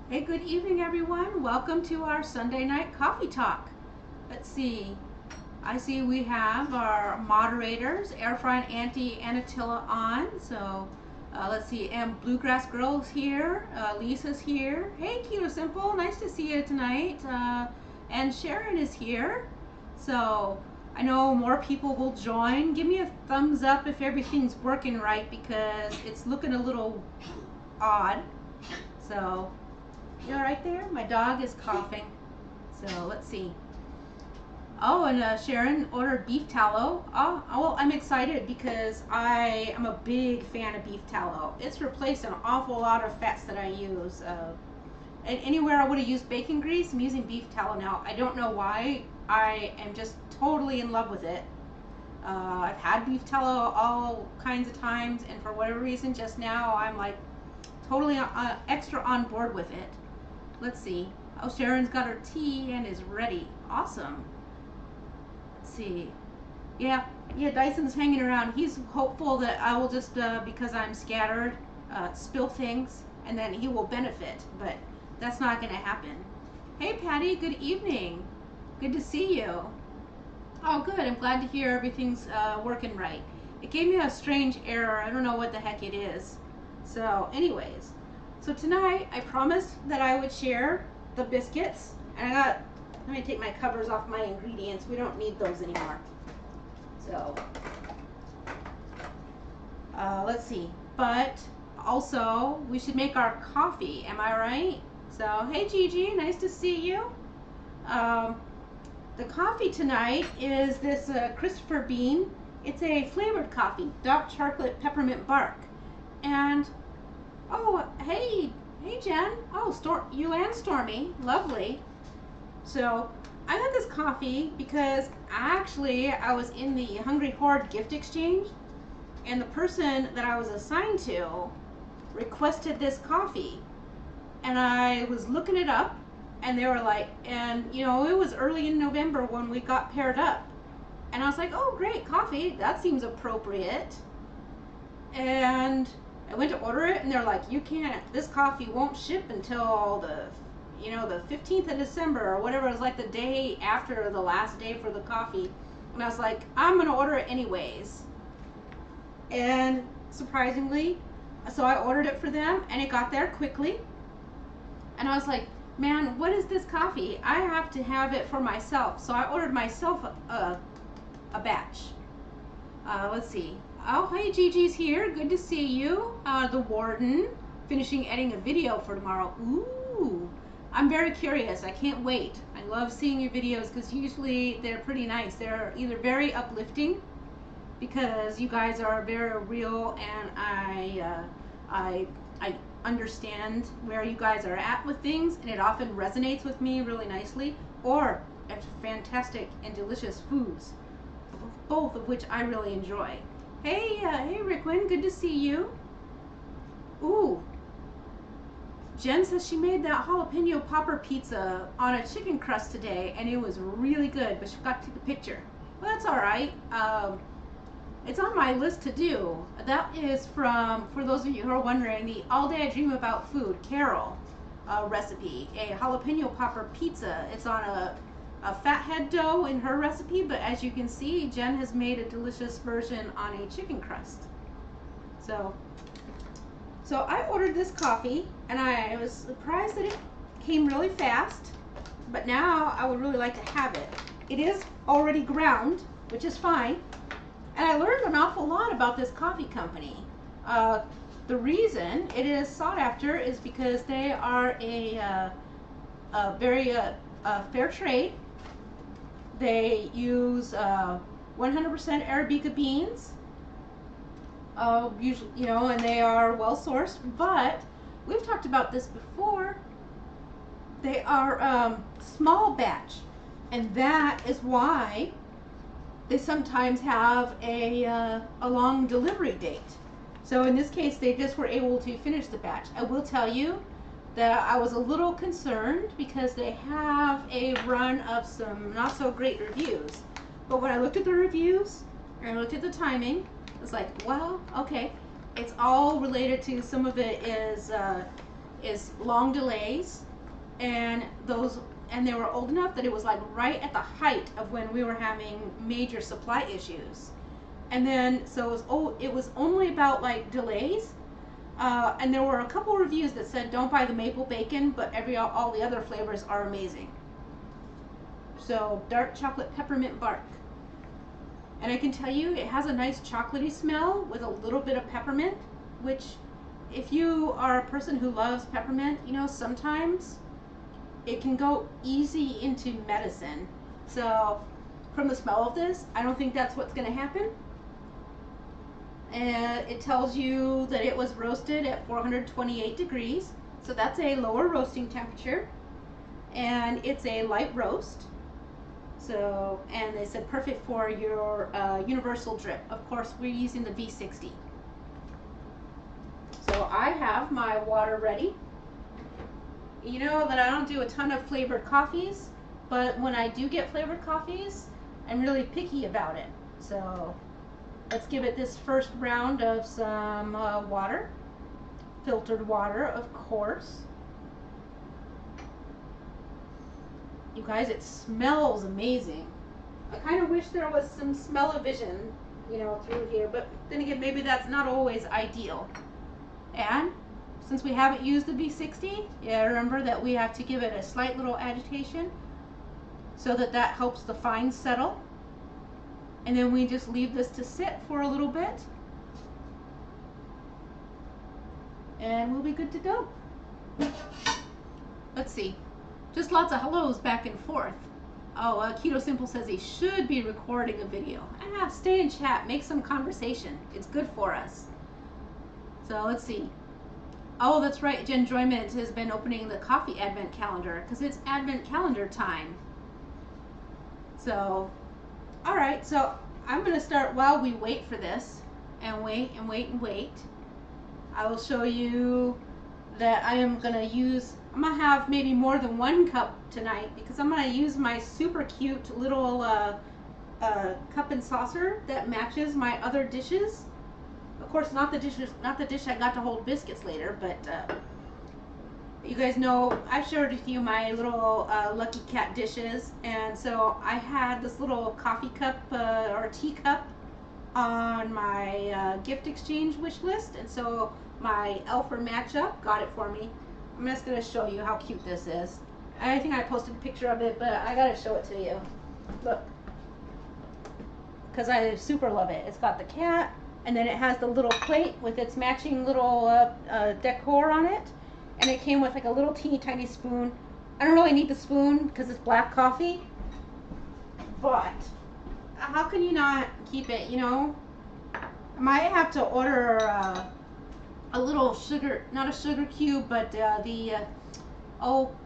Hey, good evening, everyone. Welcome to our Sunday night coffee talk. Let's see. I see we have our moderators, Air Fry and Auntie Anatilla on. So let's see. And Bluegrass Girl's here. Lisa's here. Hey, Keto Simple. Nice to see you tonight. And Sharon is here. So I know more people will join. Give me a thumbs up if everything's working right because it's looking a little odd. So you all right there? My dog is coughing. So let's see. Oh, and Sharon ordered beef tallow. Oh, well, I'm excited because I am a big fan of beef tallow. It's replaced an awful lot of fats that I use. And anywhere I would have used bacon grease, I'm using beef tallow now. I don't know why. I am just totally in love with it. I've had beef tallow all kinds of times, and for whatever reason, just now I'm like totally extra on board with it. Let's see. Oh, Sharon's got her tea and is ready. Awesome. Let's see. Yeah, Dyson's hanging around. He's hopeful that I will just, because I'm scattered, spill things, and then he will benefit, but that's not going to happen. Hey, Patty, good evening. Good to see you. Oh, good. I'm glad to hear everything's working right. It gave me a strange error. I don't know what the heck it is. So, anyways. So tonight, I promised that I would share the biscuits. And let me take my covers off my ingredients. We don't need those anymore. So, let's see. But also, we should make our coffee. Am I right? So, hey Gigi, nice to see you. The coffee tonight is this Christopher Bean. It's a flavored coffee, dark chocolate peppermint bark. And oh, hey Jen. Oh, you and Stormy. Lovely. So, I got this coffee because actually I was in the Hungry Horde gift exchange and the person that I was assigned to requested this coffee. And I was looking it up and they were like, and you know, it was early in November when we got paired up. And I was like, oh, great, coffee. That seems appropriate. And I went to order it and they're like, you can't, this coffee won't ship until the 15th of December or whatever. It was like the day after the last day for the coffee. And I was like, I'm going to order it anyways. And surprisingly, so I ordered it for them and it got there quickly. And I was like, man, what is this coffee? I have to have it for myself. So I ordered myself a batch. Let's see. Oh, hey, Gigi's here. Good to see you. The warden, finishing editing a video for tomorrow. Ooh, I'm very curious. I can't wait. I love seeing your videos because usually they're pretty nice. They're either very uplifting because you guys are very real and I understand where you guys are at with things and it often resonates with me really nicely, or it's fantastic and delicious foods, both of which I really enjoy. Hey, hey, Rickwin, good to see you. Ooh, Jen says she made that jalapeno popper pizza on a chicken crust today, and it was really good, but she forgot to take a picture. Well, that's all right. It's on my list to do. That is from, for those of you who are wondering, the All Day I Dream About Food, Carol recipe, a jalapeno popper pizza. It's on a fathead dough in her recipe, but as you can see, Jen has made a delicious version on a chicken crust. So I ordered this coffee, and I was surprised that it came really fast, but now I would really like to have it. It is already ground, which is fine, and I learned an awful lot about this coffee company. The reason it is sought after is because they are a very fair trade. They use 100% Arabica beans, usually, you know, and they are well sourced. But we've talked about this before. They are small batch, and that is why they sometimes have a long delivery date. So in this case, they just were able to finish the batch. I will tell you that I was a little concerned because they have a run of some not so great reviews. But when I looked at the reviews and I looked at the timing, it's like, well, okay, it's all related to, some of it is is long delays, and they were old enough that it was like right at the height of when we were having major supply issues. And then so it was only about like delays, and there were a couple reviews that said don't buy the maple bacon, but all the other flavors are amazing. So dark chocolate peppermint bark, and I can tell you it has a nice chocolatey smell with a little bit of peppermint, which if you are a person who loves peppermint, you know, sometimes it can go easy into medicine. So from the smell of this, I don't think that's what's going to happen. And it tells you that it was roasted at 428 degrees. So that's a lower roasting temperature. And it's a light roast. So, and they said perfect for your universal drip. Of course, we're using the V60. So I have my water ready. You know that I don't do a ton of flavored coffees, but when I do get flavored coffees, I'm really picky about it. So let's give it this first round of some water, filtered water, of course. You guys, it smells amazing. I kind of wish there was some smell-o-vision, you know, through here, but then again, maybe that's not always ideal. And since we haven't used the V60, yeah, remember that we have to give it a slight little agitation so that helps the fines settle. And then we just leave this to sit for a little bit, and we'll be good to go. Let's see. Just lots of hellos back and forth. Oh, Keto Simple says he should be recording a video. Stay in chat, make some conversation. It's good for us. So let's see. Oh, that's right. Jen Joyment has been opening the coffee advent calendar because it's advent calendar time. So, all right. So I'm going to start while we wait for this and wait and wait and wait. I will show you that I'm going to have maybe more than one cup tonight because I'm going to use my super cute little cup and saucer that matches my other dishes. Of course, not the dish I got to hold biscuits later, but you guys know I've shared with you my little Lucky Cat dishes, and so I had this little coffee cup or teacup on my gift exchange wish list, and so my Elfer matchup got it for me. I'm just going to show you how cute this is. I think I posted a picture of it, but I got to show it to you. Look. Because I super love it. It's got the cat, and then it has the little plate with its matching little decor on it. And it came with like a little teeny tiny spoon. I don't really need the spoon because it's black coffee. But how can you not keep it, you know? I might have to order a little sugar, not a sugar cube, but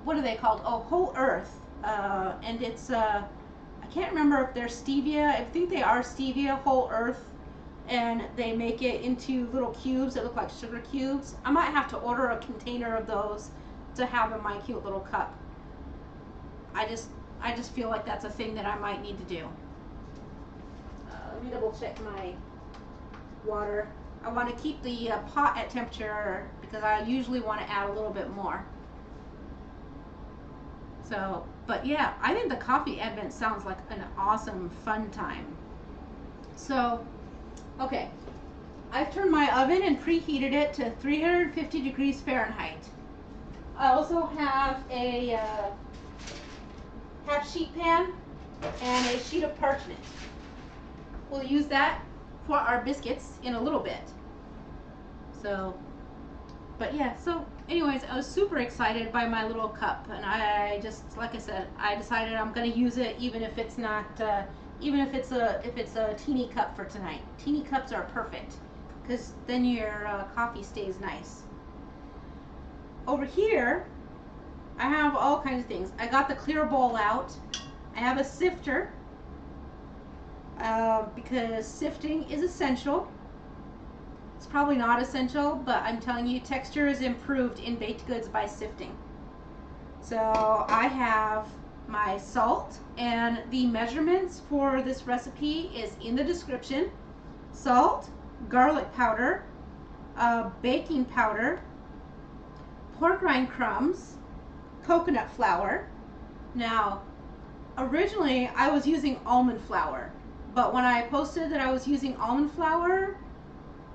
what are they called? Oh, Whole Earth. And it's, I can't remember if they're stevia. I think they are stevia, Whole Earth. And they make it into little cubes that look like sugar cubes. I might have to order a container of those to have in my cute little cup. I just feel like that's a thing that I might need to do. Let me double check my water. I want to keep the pot at temperature because I usually want to add a little bit more. So, but yeah, I think the coffee advent sounds like an awesome fun time. So, okay, I've turned my oven and preheated it to 350 degrees Fahrenheit. I also have a half sheet pan and a sheet of parchment. We'll use that for our biscuits in a little bit. So, but yeah, so anyways, I was super excited by my little cup, and I just, like I said, I decided I'm going to use it even if it's not, even if it's a teeny cup for tonight. Teeny cups are perfect because then your coffee stays nice. Over here, I have all kinds of things. I got the clear bowl out. I have a sifter because sifting is essential. It's probably not essential, but I'm telling you, texture is improved in baked goods by sifting. So I have my salt, and the measurements for this recipe is in the description. Salt, garlic powder, baking powder, pork rind crumbs, coconut flour. Now, originally I was using almond flour, but when I posted that I was using almond flour,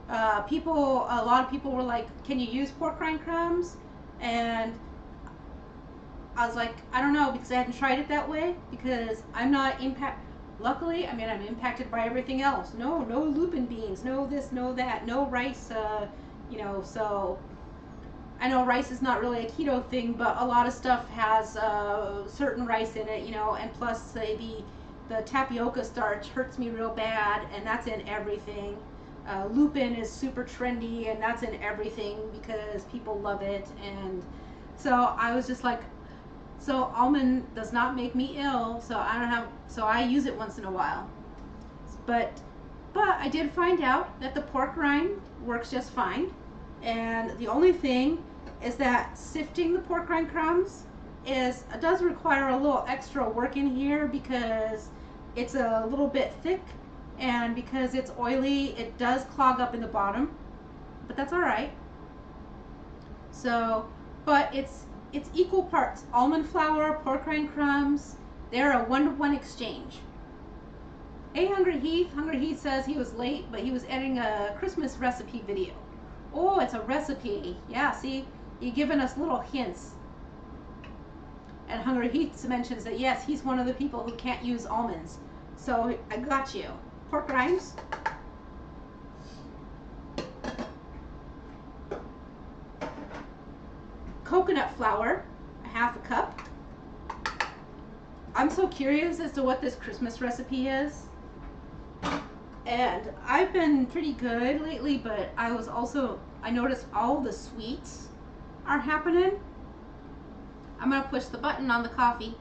a lot of people were like, can you use pork rind crumbs? And I was like, I don't know, because I hadn't tried it that way, because I'm not luckily, I mean, I'm impacted by everything else. No lupin beans, no this, no that, no rice, you know, so I know rice is not really a keto thing, but a lot of stuff has certain rice in it, you know, and plus the tapioca starch hurts me real bad, and that's in everything. Lupin is super trendy, and that's in everything because people love it. And so I was just like, so almond does not make me ill, so I use it once in a while. But I did find out that the pork rind works just fine, and the only thing is that sifting the pork rind crumbs does require a little extra work in here, because it's a little bit thick, and because it's oily, it does clog up in the bottom, but that's all right. So, but it's equal parts almond flour, pork rind crumbs. They're a 1-to-1 exchange. Hey, Hungry Heath says he was late, but he was editing a Christmas recipe video. Oh, it's a recipe. Yeah, see, you're giving us little hints. And Hungry Heath mentions that yes, he's one of the people who can't use almonds. So I got you. Pork rinds. Coconut flour, a 1/2 cup. I'm so curious as to what this Christmas recipe is. And I've been pretty good lately, but I noticed all the sweets are happening. I'm gonna push the button on the coffee.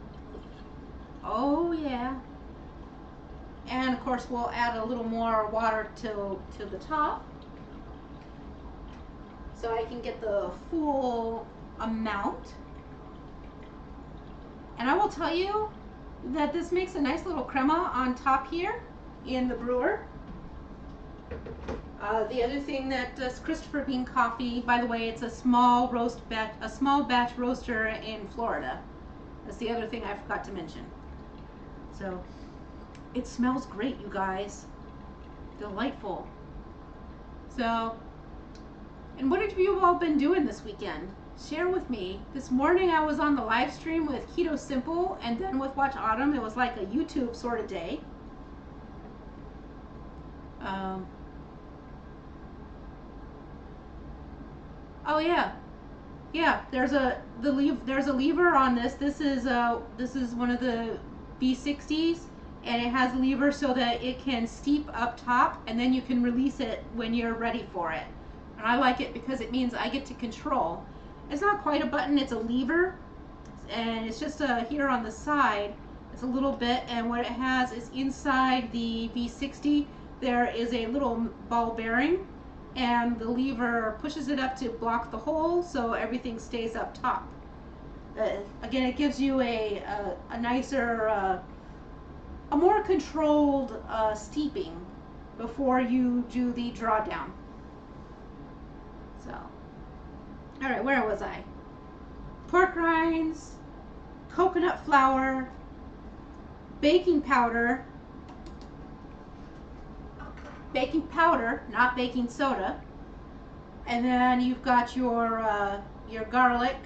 Oh yeah. And of course we'll add a little more water to the top, so I can get the full amount. And I will tell you that this makes a nice little crema on top here in the brewer. The other thing that does Christopher Bean Coffee, by the way, it's a small batch roaster in Florida. That's the other thing I forgot to mention. So it smells great, you guys. Delightful. So, and what have you all been doing this weekend? Share with me. This morning I was on the live stream with Keto Simple, and then with Watch Autumn. It was like a YouTube sort of day. Oh yeah. There's a lever on this. This is one of the V60s, and it has a lever so that it can steep up top, and then you can release it when you're ready for it. And I like it because it means I get to control. It's not quite a button, it's a lever, and it's just here on the side. It's a little bit, and what it has is inside the V60 there is a little ball bearing, and the lever pushes it up to block the hole so everything stays up top. Again, it gives you a nicer, a more controlled steeping before you do the drawdown. So, all right, where was I? Pork rinds, coconut flour, baking powder, not baking soda, and then you've got your garlic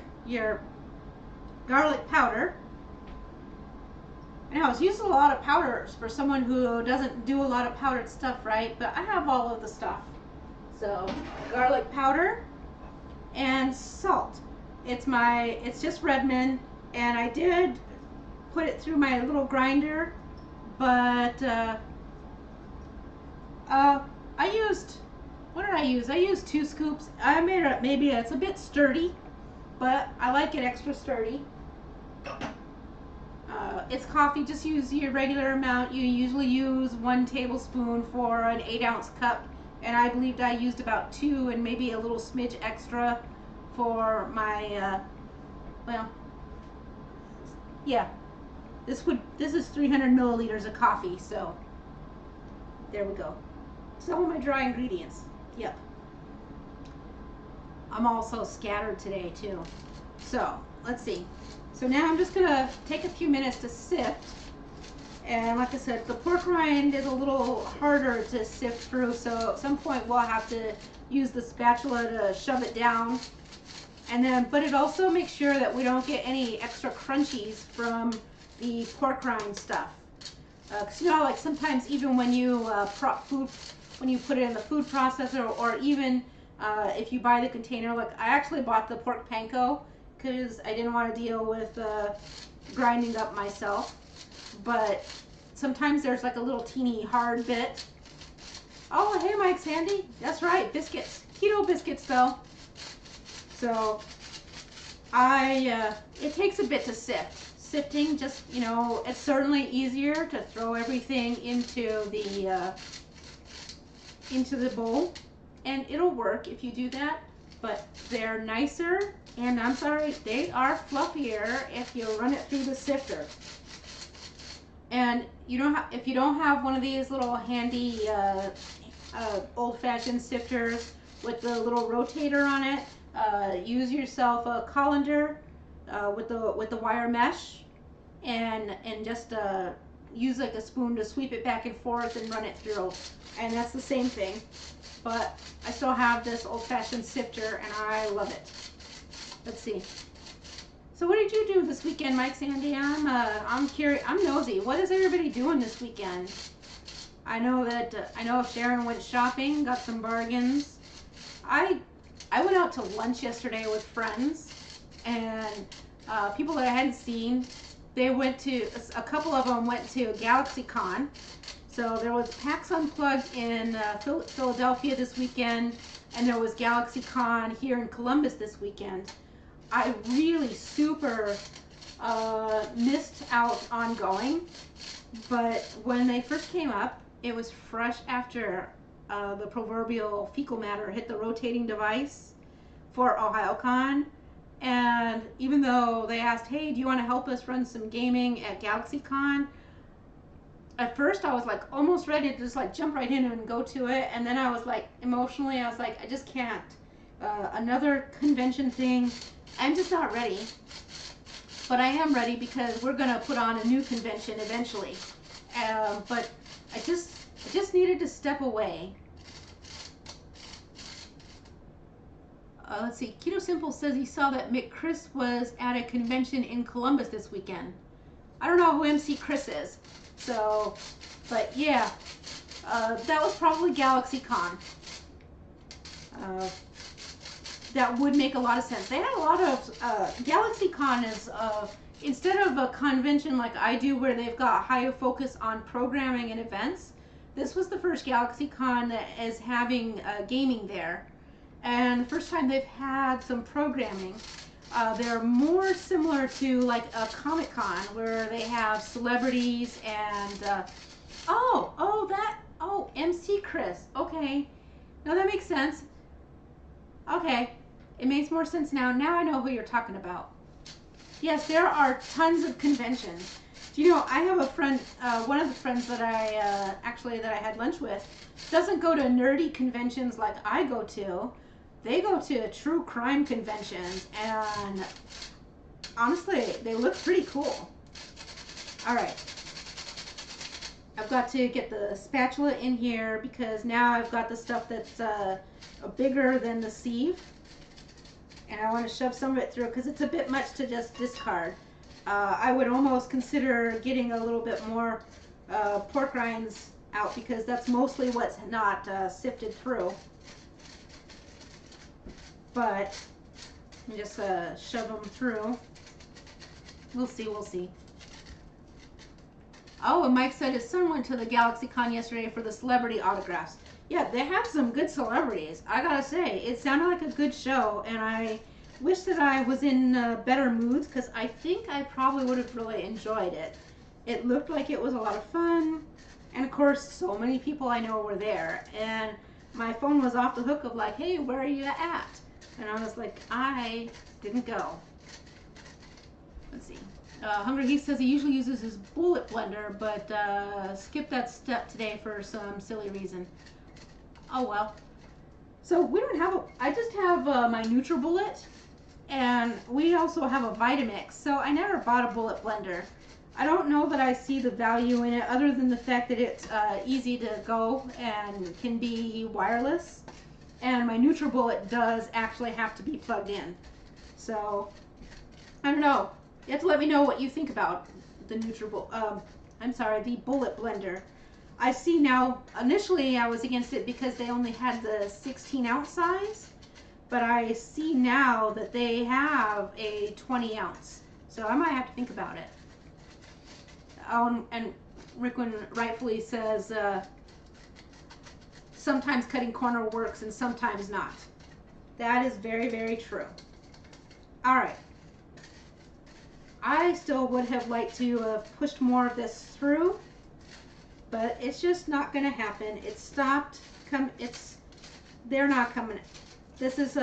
powder. Now, it's used a lot of powders for someone who doesn't do a lot of powdered stuff, right? But I have all of the stuff. So, garlic powder and salt. It's just Redmond, and I did put it through my little grinder, but what did I use? I used 2 scoops. I made it, maybe it's a bit sturdy, but I like it extra sturdy. It's coffee, just use your regular amount. You usually use 1 tablespoon for an 8-ounce cup, and I believed I used about 2 and maybe a little smidge extra for my, well, yeah, this is 300 milliliters of coffee, so there we go. Some of my dry ingredients, yep. I'm also scattered today too. So let's see. So now I'm just gonna take a few minutes to sift. And like I said, the pork rind is a little harder to sift through, so at some point we'll have to use the spatula to shove it down. And then, but it also makes sure that we don't get any extra crunchies from the pork rind stuff. Because you know, like sometimes even when you when you put it in the food processor, or even if you buy the container, like I actually bought the pork panko because I didn't want to deal with grinding up myself. But sometimes there's like a little teeny hard bit. Oh, hey Mike Sandy, that's right, biscuits, keto biscuits though. So it takes a bit to sift. Sifting, just, you know, it's certainly easier to throw everything into the bowl, and it'll work if you do that. But they're nicer, and I'm sorry, they are fluffier if you run it through the sifter. And you don't if you don't have one of these little handy old-fashioned sifters with the little rotator on it, use yourself a colander with the wire mesh, and just use like a spoon to sweep it back and forth and run it through, and that's the same thing. But I still have this old-fashioned sifter, and I love it. Let's see. So what did you do this weekend, Mike Sandy? I'm curious. I'm nosy. What is everybody doing this weekend? I know that Sharon went shopping, got some bargains. I went out to lunch yesterday with friends, and people that I hadn't seen. They went to, a couple of them went to GalaxyCon. So there was PAX Unplugged in Philadelphia this weekend, and there was GalaxyCon here in Columbus this weekend. I really super missed out on going, but when they first came up, it was fresh after the proverbial fecal matter hit the rotating device for OhioCon. And even though they asked, hey, do you want to help us run some gaming at GalaxyCon? At first I was like almost ready to just like jump right in and go to it, and then I was like emotionally, I was like, I just can't. Another convention thing, I'm just not ready. But I am ready because we're gonna put on a new convention eventually. But I just needed to step away. Let's see. Keto Simple says he saw that Mick Chris was at a convention in Columbus this weekend. I don't know who MC Chris is. So, but yeah, that was probably GalaxyCon. That would make a lot of sense. They had a lot of, GalaxyCon is, instead of a convention like I do where they've got higher focus on programming and events, this was the first GalaxyCon that is having gaming there. And the first time they've had some programming. They're more similar to like a Comic-Con where they have celebrities and, MC Chris. Okay. No, that makes sense. Okay. It makes more sense now. Now I know who you're talking about. Yes, there are tons of conventions. Do you know, I have a friend, one of the friends that I had lunch with, doesn't go to nerdy conventions like I go to. They go to true crime conventions, and honestly, they look pretty cool. All right. I've got to get the spatula in here because now I've got the stuff that's bigger than the sieve. And I want to shove some of it through because it's a bit much to just discard. I would almost consider getting a little bit more pork rinds out because that's mostly what's not sifted through. But just shove them through. We'll see, we'll see. Oh, and Mike said his son went to the GalaxyCon yesterday for the celebrity autographs. Yeah, they have some good celebrities. I gotta say, it sounded like a good show, and I wish that I was in better moods because I think I probably would have really enjoyed it. It looked like it was a lot of fun, and of course, so many people I know were there, and my phone was off the hook of like, hey, where are you at? And I was like, I didn't go. Let's see. Hungry Heath says he usually uses his bullet blender, but skipped that step today for some silly reason. Oh well. So we don't have I just have my NutriBullet, and we also have a Vitamix. So I never bought a bullet blender. I don't know that I see the value in it other than the fact that it's easy to go and can be wireless. And my NutriBullet does actually have to be plugged in. So, I don't know. You have to let me know what you think about the the bullet blender. I see now, initially I was against it because they only had the 16-ounce size. But I see now that they have a 20-ounce. So I might have to think about it. And Rickman rightfully says sometimes cutting corner works and sometimes not. That is very, very true. All right. I still would have liked to have pushed more of this through, but it's just not going to happen. It stopped. They're not coming. This is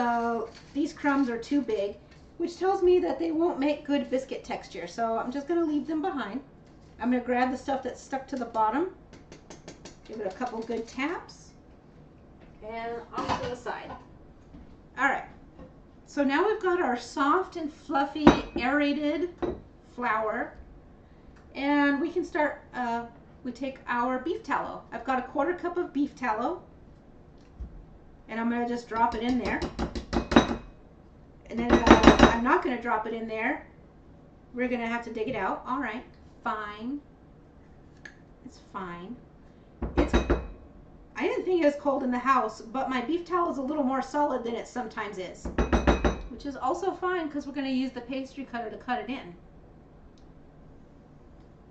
these crumbs are too big, which tells me that they won't make good biscuit texture. So I'm just going to leave them behind. I'm going to grab the stuff that's stuck to the bottom, give it a couple good taps, and off to the side. All right, so now we've got our soft and fluffy aerated flour, and we can start, we take our beef tallow. I've got a 1/4 cup of beef tallow, and I'm going to just drop it in there. And then I'm not going to drop it in there. We're going to have to dig it out. All right. Fine. It's fine. I didn't think it was cold in the house, but my beef tallow is a little more solid than it sometimes is, which is also fine because we're going to use the pastry cutter to cut it in.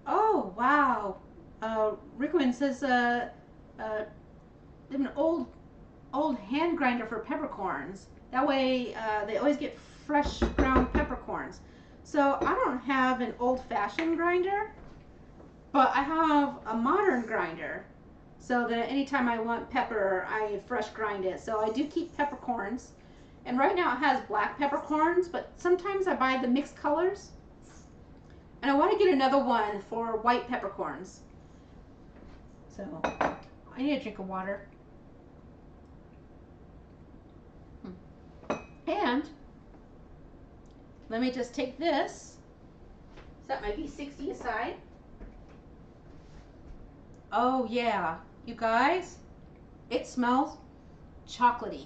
Oh, wow. Rickman says an old hand grinder for peppercorns. That way they always get fresh ground peppercorns. So I don't have an old-fashioned grinder, but I have a modern grinder so that anytime I want pepper, I fresh grind it. So I do keep peppercorns. And right now it has black peppercorns, but sometimes I buy the mixed colors. And I want to get another one for white peppercorns. So I need a drink of water. And let me just take this, set my V60 aside. Oh yeah, you guys, it smells chocolatey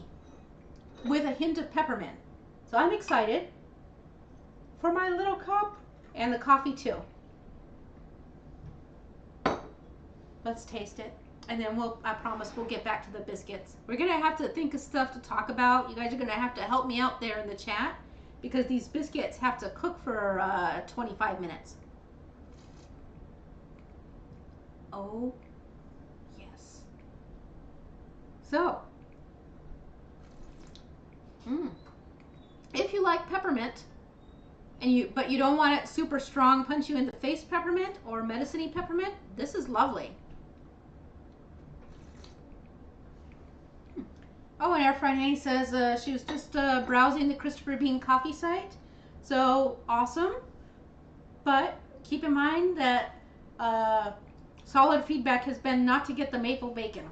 with a hint of peppermint. So I'm excited for my little cup and the coffee too. Let's taste it. And then I promise we'll get back to the biscuits. We're gonna have to think of stuff to talk about. You guys are gonna have to help me out there in the chat, because these biscuits have to cook for 25 minutes. Oh, yes. So, if you like peppermint, but you don't want it super strong, punch you in the face peppermint or medicine-y peppermint, this is lovely. Oh, and Air Fry Nanny says she was just browsing the Christopher Bean coffee site. So, awesome. But keep in mind that solid feedback has been not to get the maple bacon.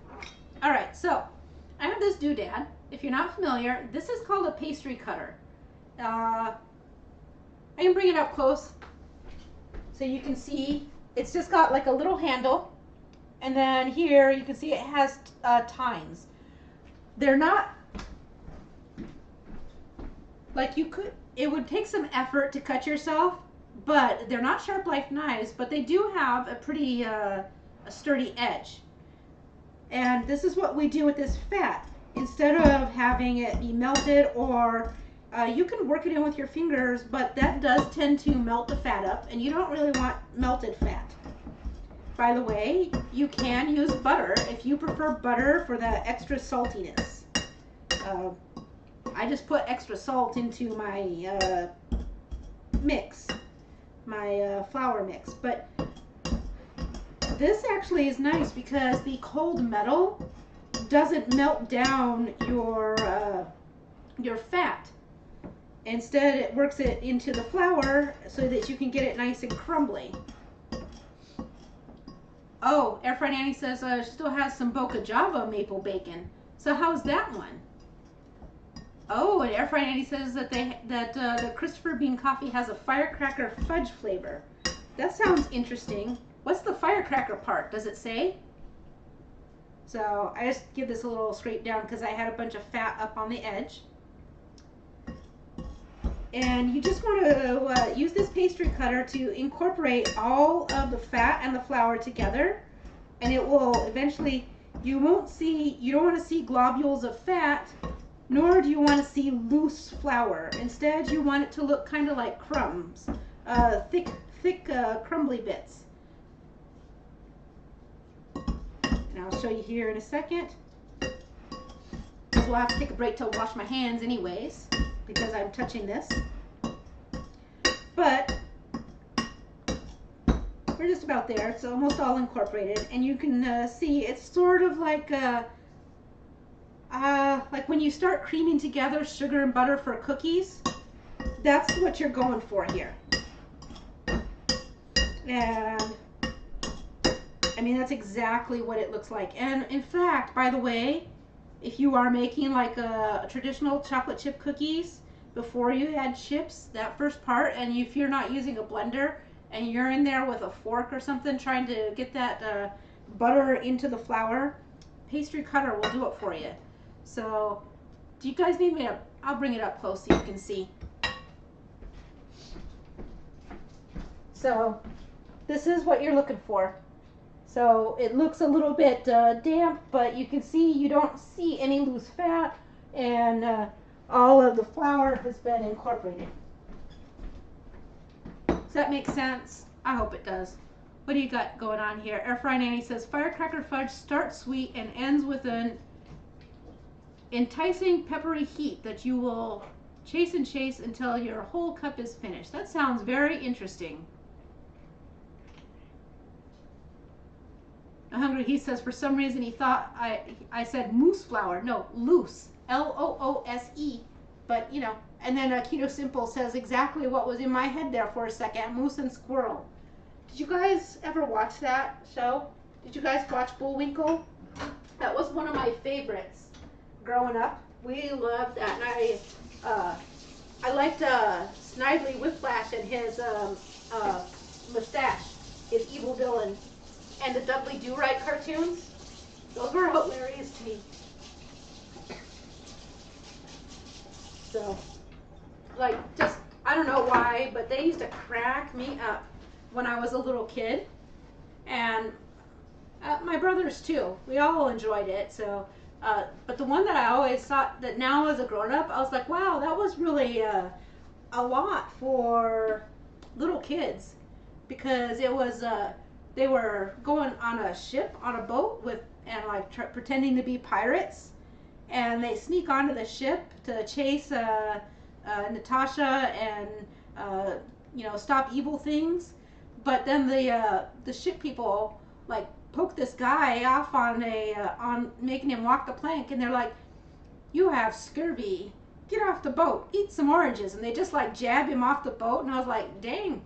All right, so I have this doodad. If you're not familiar, this is called a pastry cutter. I can bring it up close so you can see. It's just got like a little handle. And then here you can see it has tines. They're not, like it would take some effort to cut yourself, but they're not sharp like knives, but they do have a pretty a sturdy edge. And this is what we do with this fat. Instead of having it be melted, or you can work it in with your fingers, but that does tend to melt the fat up, and you don't really want melted fat. By the way, you can use butter if you prefer butter for the extra saltiness. I just put extra salt into my mix, my flour mix. But this actually is nice because the cold metal doesn't melt down your fat. Instead, it works it into the flour so that you can get it nice and crumbly. Oh, Air Fry Nanny says she still has some Boca Java maple bacon. So how's that one? Oh, and Air Fry Nanny says that the Christopher bean coffee has a firecracker fudge flavor. That sounds interesting. What's the firecracker part? Does it say? So I just give this a little scrape down because I had a bunch of fat up on the edge. And you just want to use this pastry cutter to incorporate all of the fat and the flour together, and it will eventually, you don't want to see globules of fat, nor do you want to see loose flour. Instead, you want it to look kind of like crumbs, thick crumbly bits. And I'll show you here in a second, because we'll have to take a break to wash my hands anyways, because I'm touching this. But we're just about there. It's almost all incorporated, and you can see it's sort of like when you start creaming together sugar and butter for cookies. That's what you're going for here. And I mean, that's exactly what it looks like. And in fact, by the way, if you are making like a traditional chocolate chip cookies, before you add chips, that first part, and if you're not using a blender and you're in there with a fork or something trying to get that butter into the flour, pastry cutter will do it for you. So do you guys need me to, I'll bring it up close so you can see. So this is what you're looking for. So it looks a little bit damp, but you can see you don't see any loose fat, and all of the flour has been incorporated. Does that make sense? I hope it does. What do you got going on here? Air Fry Nanny says firecracker fudge starts sweet and ends with an enticing peppery heat that you will chase and chase until your whole cup is finished. That sounds very interesting. Hungry, he says for some reason he thought I said moose flour. No, loose. L-O-O-S-E. But you know, and then Keto Simple says exactly what was in my head there for a second. Moose and squirrel. Did you guys ever watch that show? Did you guys watch Bullwinkle? That was one of my favorites growing up. We loved that, and I liked Snidely Whiplash and his mustache, his evil villain. And the Dudley Do-Right cartoons, those were hilarious to me. So, like, just, I don't know why, but they used to crack me up when I was a little kid. And my brothers too. We all enjoyed it. So, but the one that I always thought that now as a grown-up, I was like, wow, that was really a lot for little kids, because it was they were going on a ship, on a boat with, and like pretending to be pirates, and they sneak onto the ship to chase Natasha and you know, stop evil things. But then the ship people like poke this guy off on on making him walk the plank, and they're like, "You have scurvy. Get off the boat. Eat some oranges." And they just like jab him off the boat, and I was like, dang.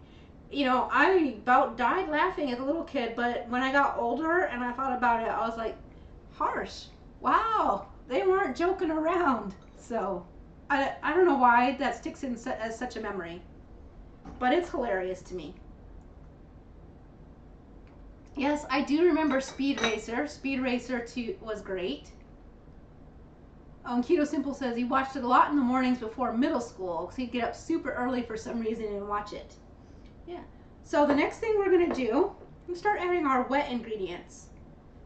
You know, I about died laughing as a little kid, but when I got older and I thought about it, I was like, harsh. Wow, they weren't joking around. So, I don't know why that sticks in as such a memory, but it's hilarious to me. Yes, I do remember Speed Racer. Speed Racer 2 was great. Keto Simple says he watched it a lot in the mornings before middle school, because he'd get up super early for some reason and watch it. Yeah. So the next thing we're going to do, we start adding our wet ingredients.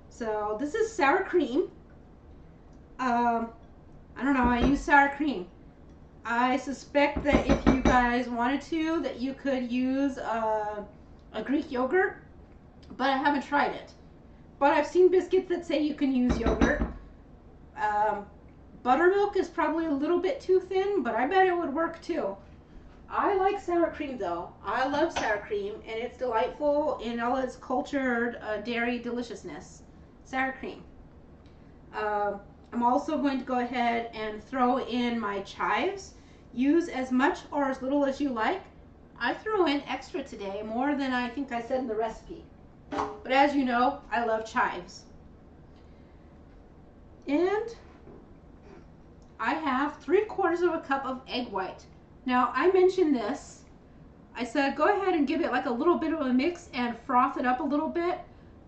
So this is sour cream. I don't know, I use sour cream. I suspect that if you guys wanted to, that you could use a Greek yogurt, but I haven't tried it. But I've seen biscuits that say you can use yogurt. Buttermilk is probably a little bit too thin, but I bet it would work too. I like sour cream though. I love sour cream, and it's delightful in all its cultured dairy deliciousness. Sour cream. I'm also going to go ahead and throw in my chives. Use as much or as little as you like. I threw in extra today, more than I think I said in the recipe. But as you know, I love chives. And I have 3/4 of a cup of egg white. Now, I mentioned this. I said go ahead and give it like a little bit of a mix and froth it up a little bit.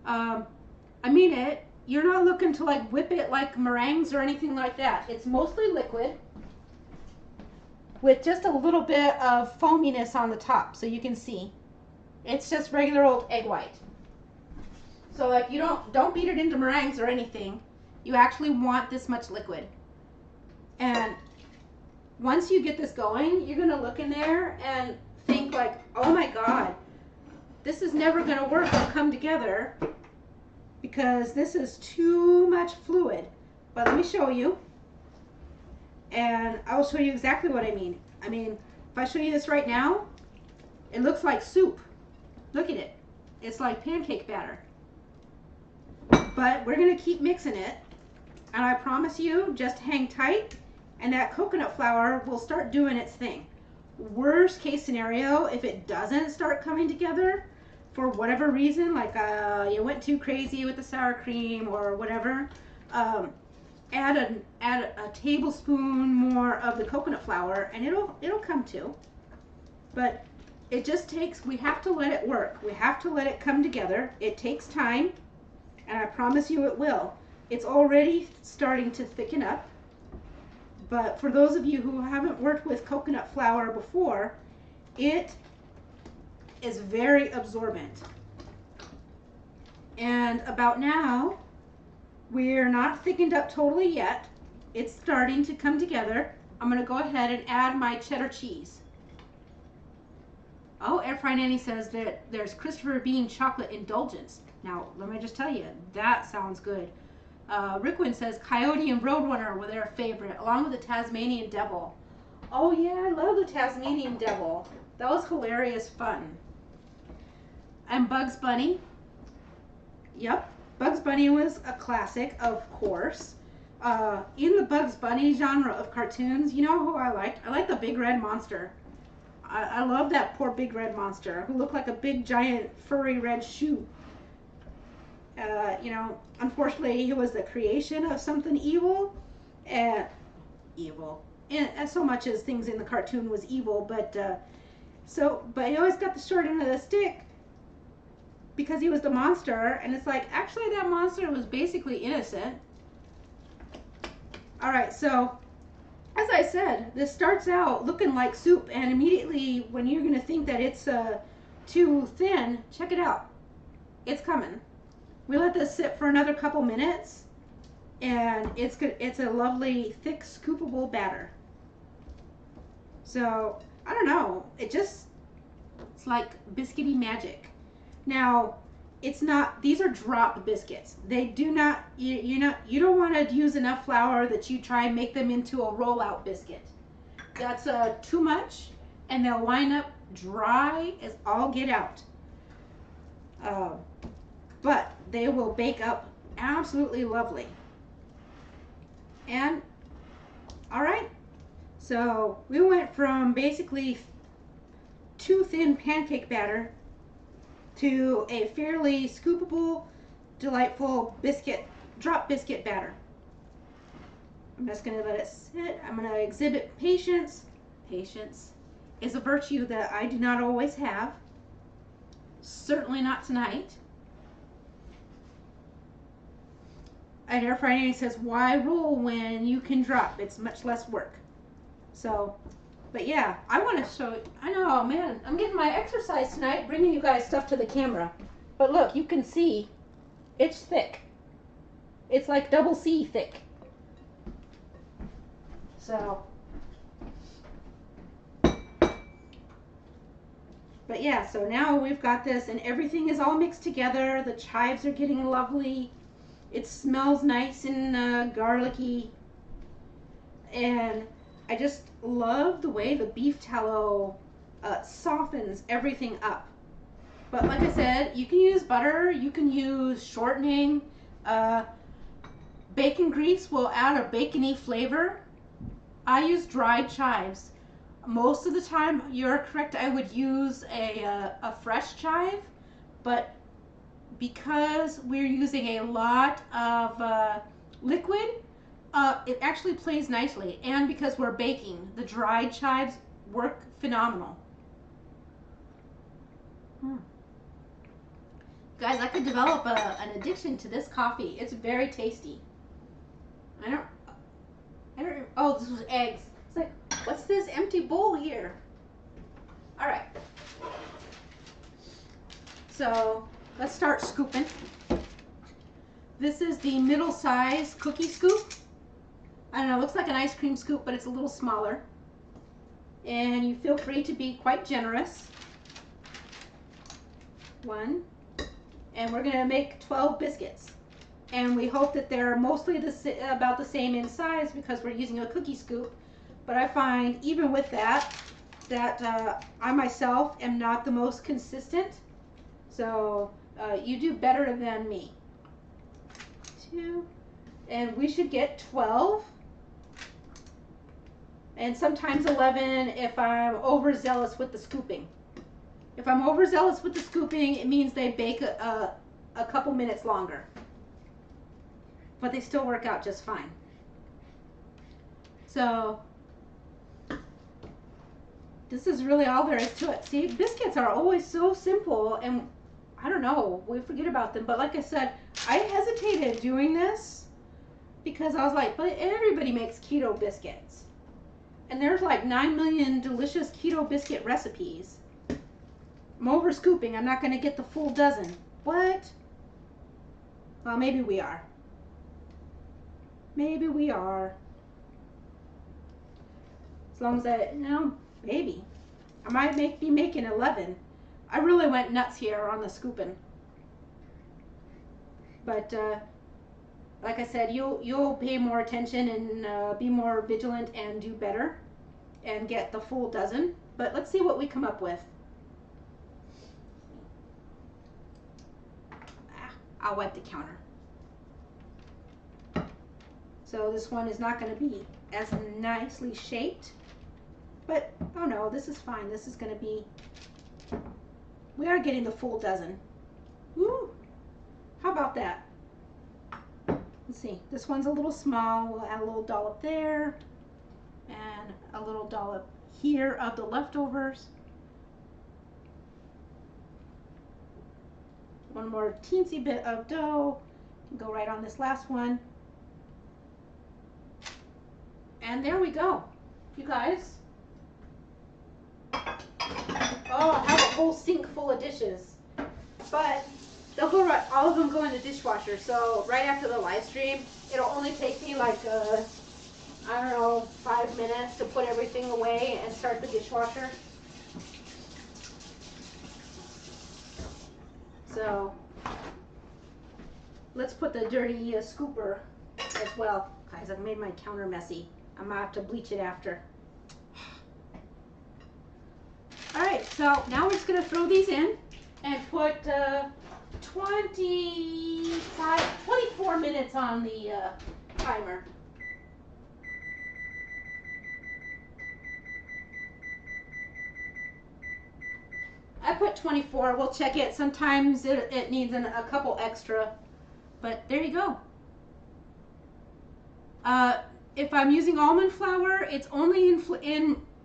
I mean it. You're not looking to like whip it like meringues or anything like that. It's mostly liquid with just a little bit of foaminess on the top, so you can see. It's just regular old egg white. So like you don't beat it into meringues or anything. You actually want this much liquid. And once you get this going, you're gonna look in there and think like, oh my God, this is never gonna work or come together because this is too much fluid. But let me show you. And I will show you exactly what I mean. I mean, if I show you this right now, it looks like soup. Look at it. It's like pancake batter. But we're going to keep mixing it. And I promise you, just hang tight and that coconut flour will start doing its thing. Worst case scenario, if it doesn't start coming together for whatever reason, like you went too crazy with the sour cream or whatever, add a tablespoon more of the coconut flour and it'll come to. But it just takes, we have to let it work. We have to let it come together. It takes time, and I promise you it will. It's already starting to thicken up. But for those of you who haven't worked with coconut flour before, it is very absorbent. And about now, we're not thickened up totally yet. It's starting to come together. I'm going to go ahead and add my cheddar cheese. Oh, Air Fry Nanny says that there's Christopher Bean chocolate indulgence. Now, let me just tell you, that sounds good. Rickwin says Coyote and Roadrunner were their favorite, along with the Tasmanian Devil. Oh yeah, I love the Tasmanian Devil. That was hilarious fun. And Bugs Bunny. Yep, Bugs Bunny was a classic, of course. In the Bugs Bunny genre of cartoons, you know who I liked? I like the Big Red Monster. I love that poor Big Red Monster who looked like a big giant furry red shoe. You know, unfortunately, he was the creation of something evil, and so much as things in the cartoon was evil. But but he always got the short end of the stick because he was the monster, and it's like actually that monster was basically innocent. All right, so as I said, this starts out looking like soup, and immediately when you're gonna think that it's too thin, check it out. It's coming. We let this sit for another couple minutes, and it's good. It's a lovely, thick, scoopable batter. So I don't know. It's like biscuity magic. Now, it's not. These are drop biscuits. They do not. You don't want to use enough flour that you try and make them into a rollout biscuit. That's too much, and they'll wind up dry as all get out. But they will bake up absolutely lovely. And all right, so we went from basically too thin pancake batter to a fairly scoopable, delightful drop biscuit batter. I'm just going to let it sit. I'm going to exhibit patience. Patience is a virtue that I do not always have. Certainly not tonight. And Air Fry Nanny says, why roll when you can drop? It's much less work. So, but yeah, I want to show you. I know, man, I'm getting my exercise tonight, bringing you guys stuff to the camera. But look, you can see it's thick. It's like double C thick. So, but yeah, so now we've got this, and everything is all mixed together. The chives are getting lovely. It smells nice and garlicky, and I just love the way the beef tallow softens everything up. But like I said, you can use butter, you can use shortening. Bacon grease will add a bacony flavor. I use dried chives. Most of the time, you're correct, I would use a fresh chive, but because we're using a lot of liquid, It actually plays nicely, and because we're baking, the dried chives work phenomenal. Guys, I could develop an addiction to this coffee. It's very tasty. I don't, oh, this was eggs. It's like, what's this empty bowl here? All right. So let's start scooping. This is the middle size cookie scoop. I don't know, it looks like an ice cream scoop, but it's a little smaller. And you feel free to be quite generous. One. And we're gonna make 12 biscuits. And we hope that they're mostly about the same in size because we're using a cookie scoop. But I find even with that, I myself am not the most consistent. So you do better than me. 2, and we should get 12. And sometimes 11 if I'm overzealous with the scooping. If I'm overzealous with the scooping, it means they bake a couple minutes longer. But they still work out just fine. So this is really all there is to it. See, biscuits are always so simple, and I don't know, we forget about them. But like I said, I hesitated doing this because I was like, but everybody makes keto biscuits. And there's like 9 million delicious keto biscuit recipes. I'm over scooping. I'm not going to get the full dozen. What? Well, maybe we are. Maybe we are. As long as I, maybe. I might be making 11. I really went nuts here on the scooping. But like I said, you'll pay more attention and be more vigilant and do better and get the full dozen. But let's see what we come up with. I'll wipe the counter. So this one is not going to be as nicely shaped. But, oh no, this is fine. This is going to be, we are getting the full dozen. Woo! How about that? Let's see. This one's a little small. We'll add a little dollop there. And a little dollop here of the leftovers. One more teensy bit of dough. Go right on this last one. And there we go. You guys. Oh, I have a whole sink full of dishes. But they'll go right, all of them go in the dishwasher. So right after the live stream, it'll only take me like, I don't know, 5 minutes to put everything away and start the dishwasher. So let's put the dirty scooper as well. Guys, I've made my counter messy. I'm gonna have to bleach it after. All right, so now we're just gonna throw these in and put 24 minutes on the timer. I put 24. We'll check it. Sometimes it needs a couple extra, but there you go. If I'm using almond flour, it's only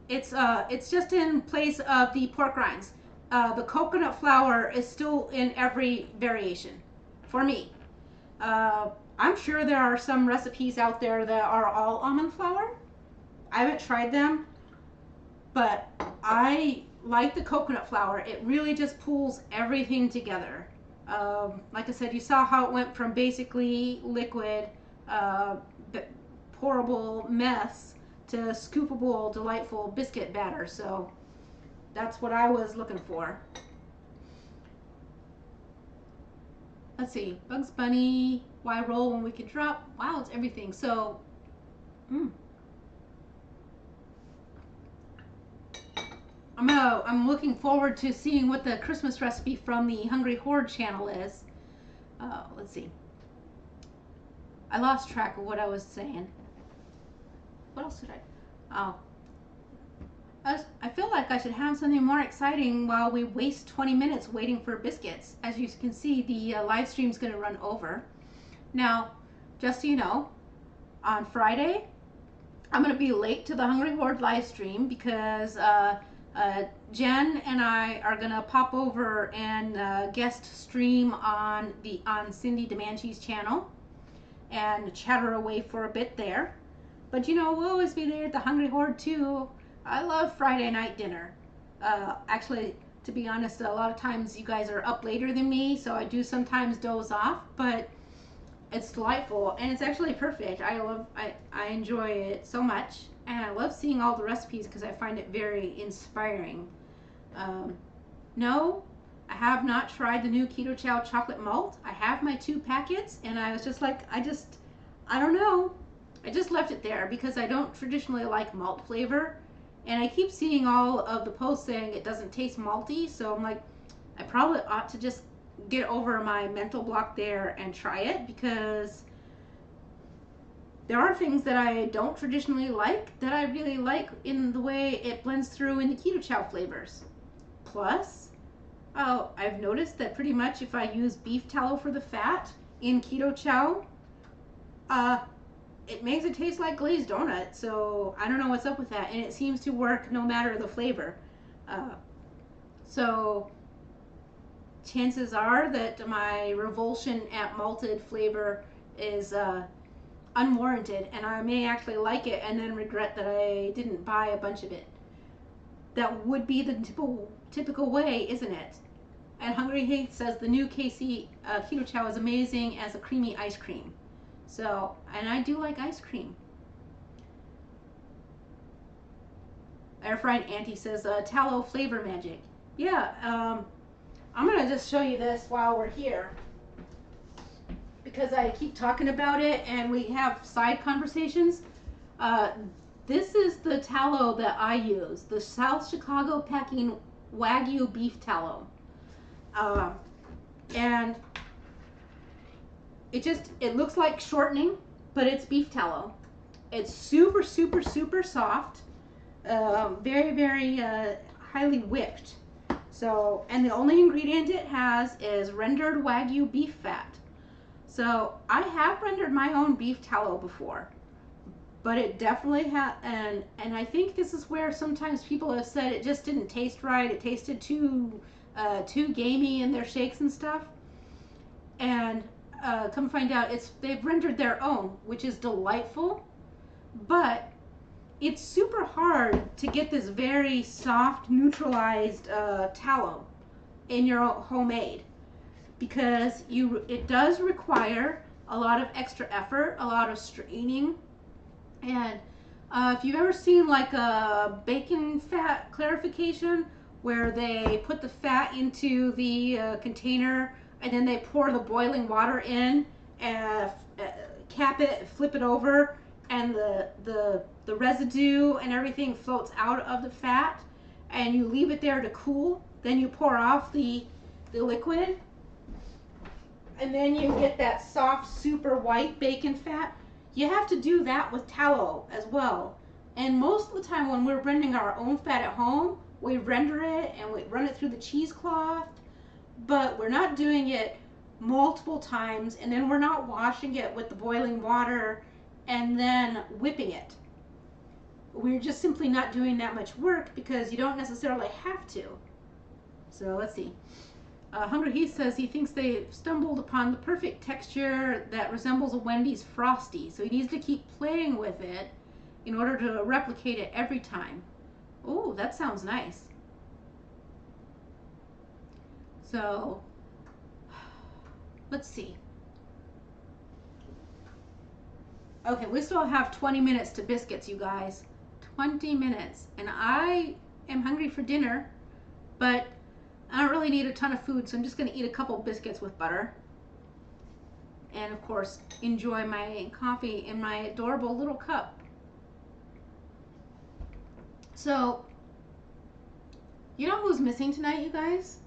it's just in place of the pork rinds. The coconut flour is still in every variation for me. I'm sure there are some recipes out there that are all almond flour. I haven't tried them, but I like the coconut flour. It really just pulls everything together. Like I said, you saw how it went from basically liquid, pourable mess to scoopable, delightful biscuit batter. So that's what I was looking for. Let's see, Bugs Bunny, why roll when we could drop? Wow, it's everything. So, I'm looking forward to seeing what the Christmas recipe from the Hungry Horde channel is. Let's see. I lost track of what I was saying. What else did I? I feel like I should have something more exciting while we waste 20 minutes waiting for biscuits. As you can see, the live stream's going to run over. Now, just so you know, on Friday. I'm going to be late to the Hungry Horde live stream because Jen and I are going to pop over and guest stream on Cindy DeManchi's channel and chatter away for a bit there. But you know, we'll always be there at the Hungry Horde too. I love Friday night dinner. Actually, to be honest, a lot of times you guys are up later than me, so I do sometimes doze off, but it's delightful and it's actually perfect. I enjoy it so much, and I love seeing all the recipes because I find it very inspiring. No, I have not tried the new Keto Chow chocolate malt. I have my 2 packets, and I was just like, I don't know. I just left it there because I don't traditionally like malt flavor. And I keep seeing all of the posts saying it doesn't taste malty, so I'm like, I probably ought to just get over my mental block there and try it, because there are things that I don't traditionally like that I really like in the way it blends through in the Keto Chow flavors. Plus, I've noticed that pretty much if I use beef tallow for the fat in Keto Chow, it makes it taste like glazed donut. So I don't know what's up with that, and it seems to work no matter the flavor. So chances are that my revulsion at malted flavor is unwarranted, and I may actually like it and then regret that I didn't buy a bunch of it. That would be the typical way, isn't it? And Hungry Hate says the new KC Keto Chow is amazing as a creamy ice cream. So, and I do like ice cream. Air fried Auntie says tallow flavor magic. Yeah, I'm gonna just show you this while we're here, because I keep talking about it and we have side conversations. This is the tallow that I use, the South Chicago Packing Wagyu beef tallow. And it looks like shortening, but it's beef tallow. It's super, super, super soft, very, very highly whipped. So, and the only ingredient it has is rendered Wagyu beef fat. So I have rendered my own beef tallow before, but it definitely had, and I think this is where sometimes people have said it just didn't taste right. It tasted too gamey in their shakes and stuff. And come find out, they've rendered their own, which is delightful, but it's super hard to get this very soft, neutralized tallow in your homemade, because it does require a lot of extra effort, a lot of straining. And if you've ever seen like a bacon fat clarification, where they put the fat into the container and then they pour the boiling water in and cap it, flip it over, and the residue and everything floats out of the fat, and you leave it there to cool. Then you pour off the liquid, and then you get that soft, super white bacon fat. You have to do that with tallow as well. And most of the time when we're blending our own fat at home, we render it and we run it through the cheesecloth, but we're not doing it multiple times, and then we're not washing it with the boiling water and then whipping it. We're just simply not doing that much work because you don't necessarily have to. So let's see. Hungry Heath says he thinks they stumbled upon the perfect texture that resembles a Wendy's Frosty, so he needs to keep playing with it in order to replicate it every time. Oh, that sounds nice. So, let's see. Okay, we still have 20 minutes to biscuits, you guys. 20 minutes. And I am hungry for dinner, but I don't really need a ton of food, so I'm just going to eat a couple biscuits with butter. And, of course, enjoy my coffee in my adorable little cup. So, you know who's missing tonight, you guys?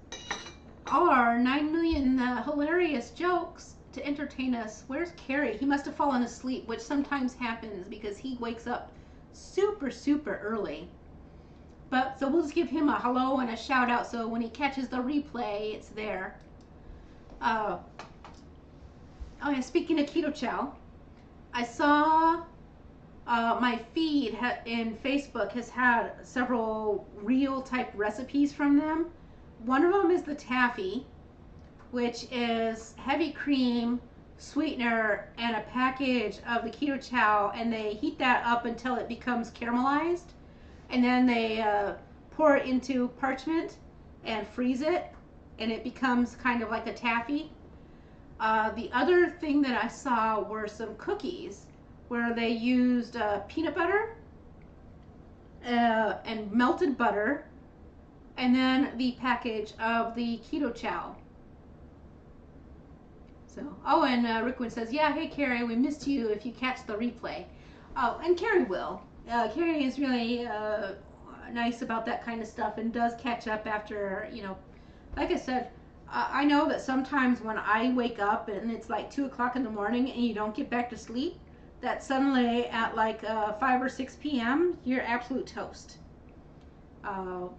All our 9 million hilarious jokes to entertain us. Where's Carrie? He must have fallen asleep, which sometimes happens because he wakes up super, super early. But so we'll just give him a hello and a shout out, so when he catches the replay, it's there. Oh yeah, speaking of Keto Chow, I saw my feed in Facebook has had several real type recipes from them. One of them is the taffy, which is heavy cream, sweetener, and a package of the keto chow, and they heat that up until it becomes caramelized, and then they pour it into parchment and freeze it, and it becomes kind of like a taffy. The other thing that I saw were some cookies where they used peanut butter and melted butter, and then the package of the keto chow. So, oh, and Rickwin says, yeah, hey Carrie, we missed you if you catch the replay. Oh, and Carrie will. Carrie is really nice about that kind of stuff and does catch up after, you know, like I said, I know that sometimes when I wake up and it's like 2 o'clock in the morning and you don't get back to sleep, that suddenly at like 5 or 6 p.m. you're absolute toast.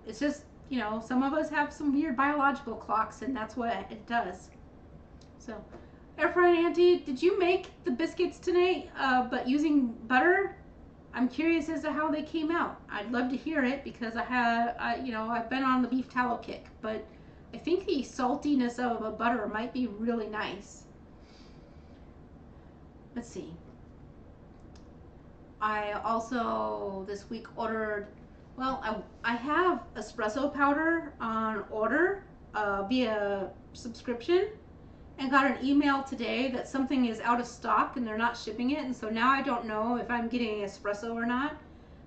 It's just, you know, some of us have some weird biological clocks, and that's what it does. So, air frying auntie, did you make the biscuits tonight, but using butter? I'm curious as to how they came out. I'd love to hear it because I've been on the beef tallow kick, but I think the saltiness of a butter might be really nice. Let's see. I also this week ordered, well, I have espresso powder on order via subscription, and got an email today that something is out of stock and they're not shipping it, and so now I don't know if I'm getting espresso or not.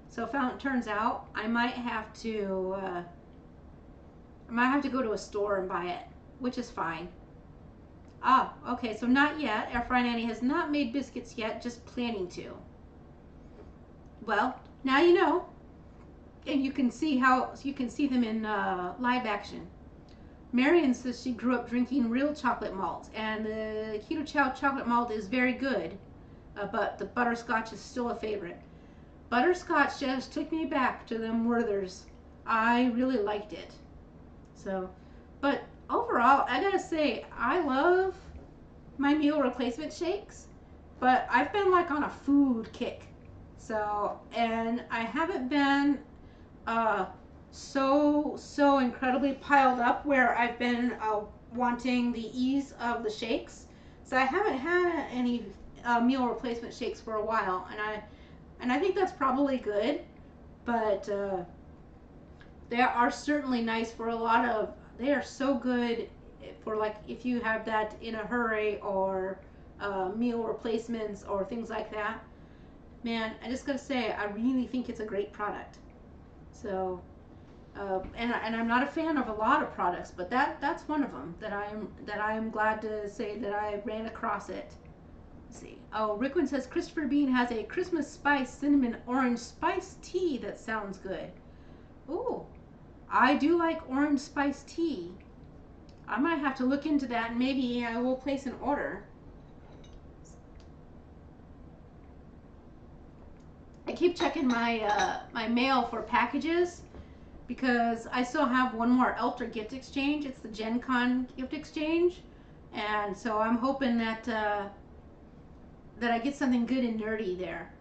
So if it turns out, I might have to go to a store and buy it, which is fine. Ah, okay, so not yet. Air Fry Nanny has not made biscuits yet, just planning to. Well, now you know, and you can see them in live action. Marion says she grew up drinking real chocolate malt, and the Keto Chow chocolate malt is very good, but the butterscotch is still a favorite. Butterscotch just took me back to them Werthers. I really liked it. So, but overall, I gotta say, I love my meal replacement shakes, but I've been like on a food kick. So, and I haven't been so incredibly piled up where I've been wanting the ease of the shakes. So I haven't had any meal replacement shakes for a while, and I think that's probably good. But they are certainly nice for a lot of. They are so good for like if you have that in a hurry or meal replacements or things like that. Man, I just gotta say, I really think it's a great product. So, and I'm not a fan of a lot of products, but that's one of them that I'm glad to say that I ran across it. Let's see. Oh, Rickwin says Christopher Bean has a Christmas spice cinnamon orange spice tea that sounds good. Ooh, I do like orange spice tea. I might have to look into that, and maybe I will place an order. I keep checking my my mail for packages because I still have one more Elter gift exchange. It's the Gen Con gift exchange, and so I'm hoping that that I get something good and nerdy there.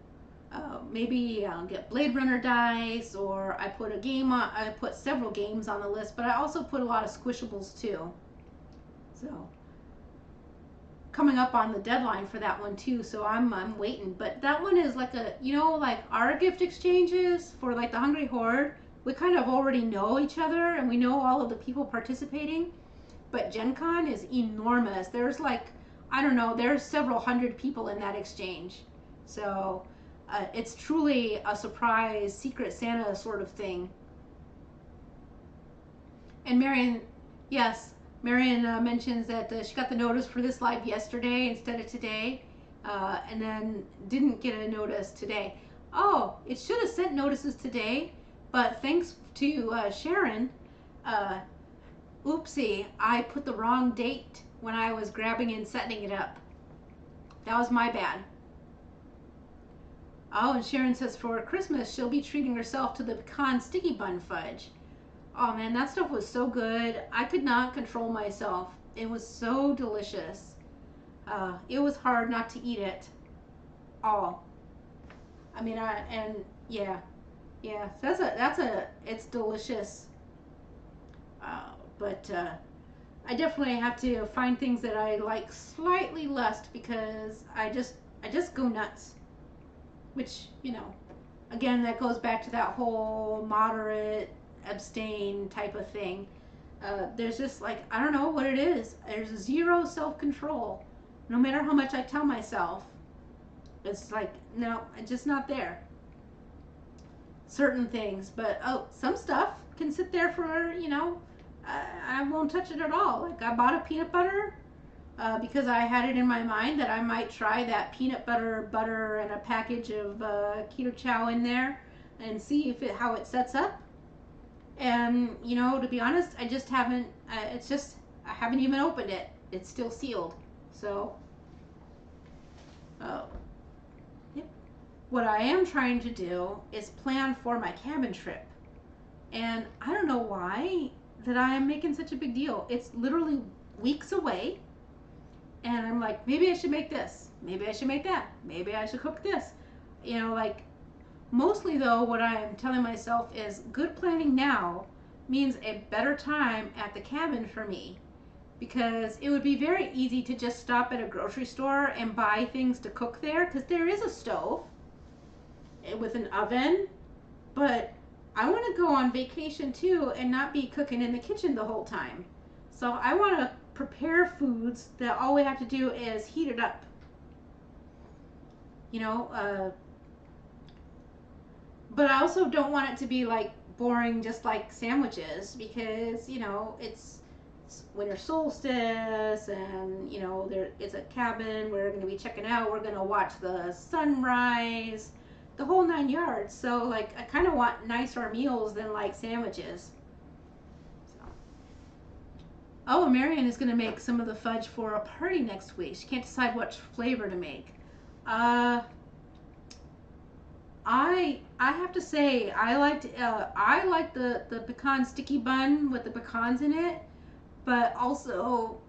Maybe I'll get Blade Runner dice, or I put a game on. I put several games on the list, but I also put a lot of squishables too. So coming up on the deadline for that one too, so I'm waiting. But that one is like a, you know, like our gift exchanges for like the Hungry Horde, we kind of already know each other and we know all of the people participating. But Gen Con is enormous. There's like, I don't know, there's several hundred people in that exchange. So it's truly a surprise Secret Santa sort of thing. And Marion, yes, Marion mentions that she got the notice for this live yesterday instead of today, and then didn't get a notice today. Oh, it should have sent notices today, but thanks to Sharon, oopsie, I put the wrong date when I was grabbing and setting it up. That was my bad. Oh, and Sharon says for Christmas she'll be treating herself to the pecan sticky bun fudge. Oh man, that stuff was so good. I could not control myself. It was so delicious. It was hard not to eat it. all. I mean, and yeah, yeah. It's delicious. But I definitely have to find things that I like slightly less because I just go nuts. Which, again, that goes back to that whole moderate abstain type of thing. There's just like, I don't know what it is. There's zero self-control. No matter how much I tell myself, it's like, no, it's just not there. Certain things, but some stuff can sit there for, I won't touch it at all. Like I bought a peanut butter because I had it in my mind that I might try that peanut butter and a package of keto chow in there and see how it sets up. And to be honest, I just haven't. I haven't even opened it. It's still sealed. So, uh, yep. What I am trying to do is plan for my cabin trip, and I don't know why that I am making such a big deal. It's literally weeks away, and I'm like, maybe I should make this. Maybe I should make that. Maybe I should cook this. Like mostly though, what I'm telling myself is good planning now means a better time at the cabin for me, because it would be very easy to just stop at a grocery store and buy things to cook there, because there is a stove with an oven, but I want to go on vacation too and not be cooking in the kitchen the whole time. So I want to prepare foods that all we have to do is heat it up. But I also don't want it to be like boring, just like sandwiches, because it's winter solstice, and it's a cabin. We're going to be checking out. We're going to watch the sunrise, the whole 9 yards. So like, I kind of want nicer meals than like sandwiches. So. Oh, Marion is going to make some of the fudge for a party next week. She can't decide what flavor to make. I have to say I liked the pecan sticky bun with the pecans in it, but also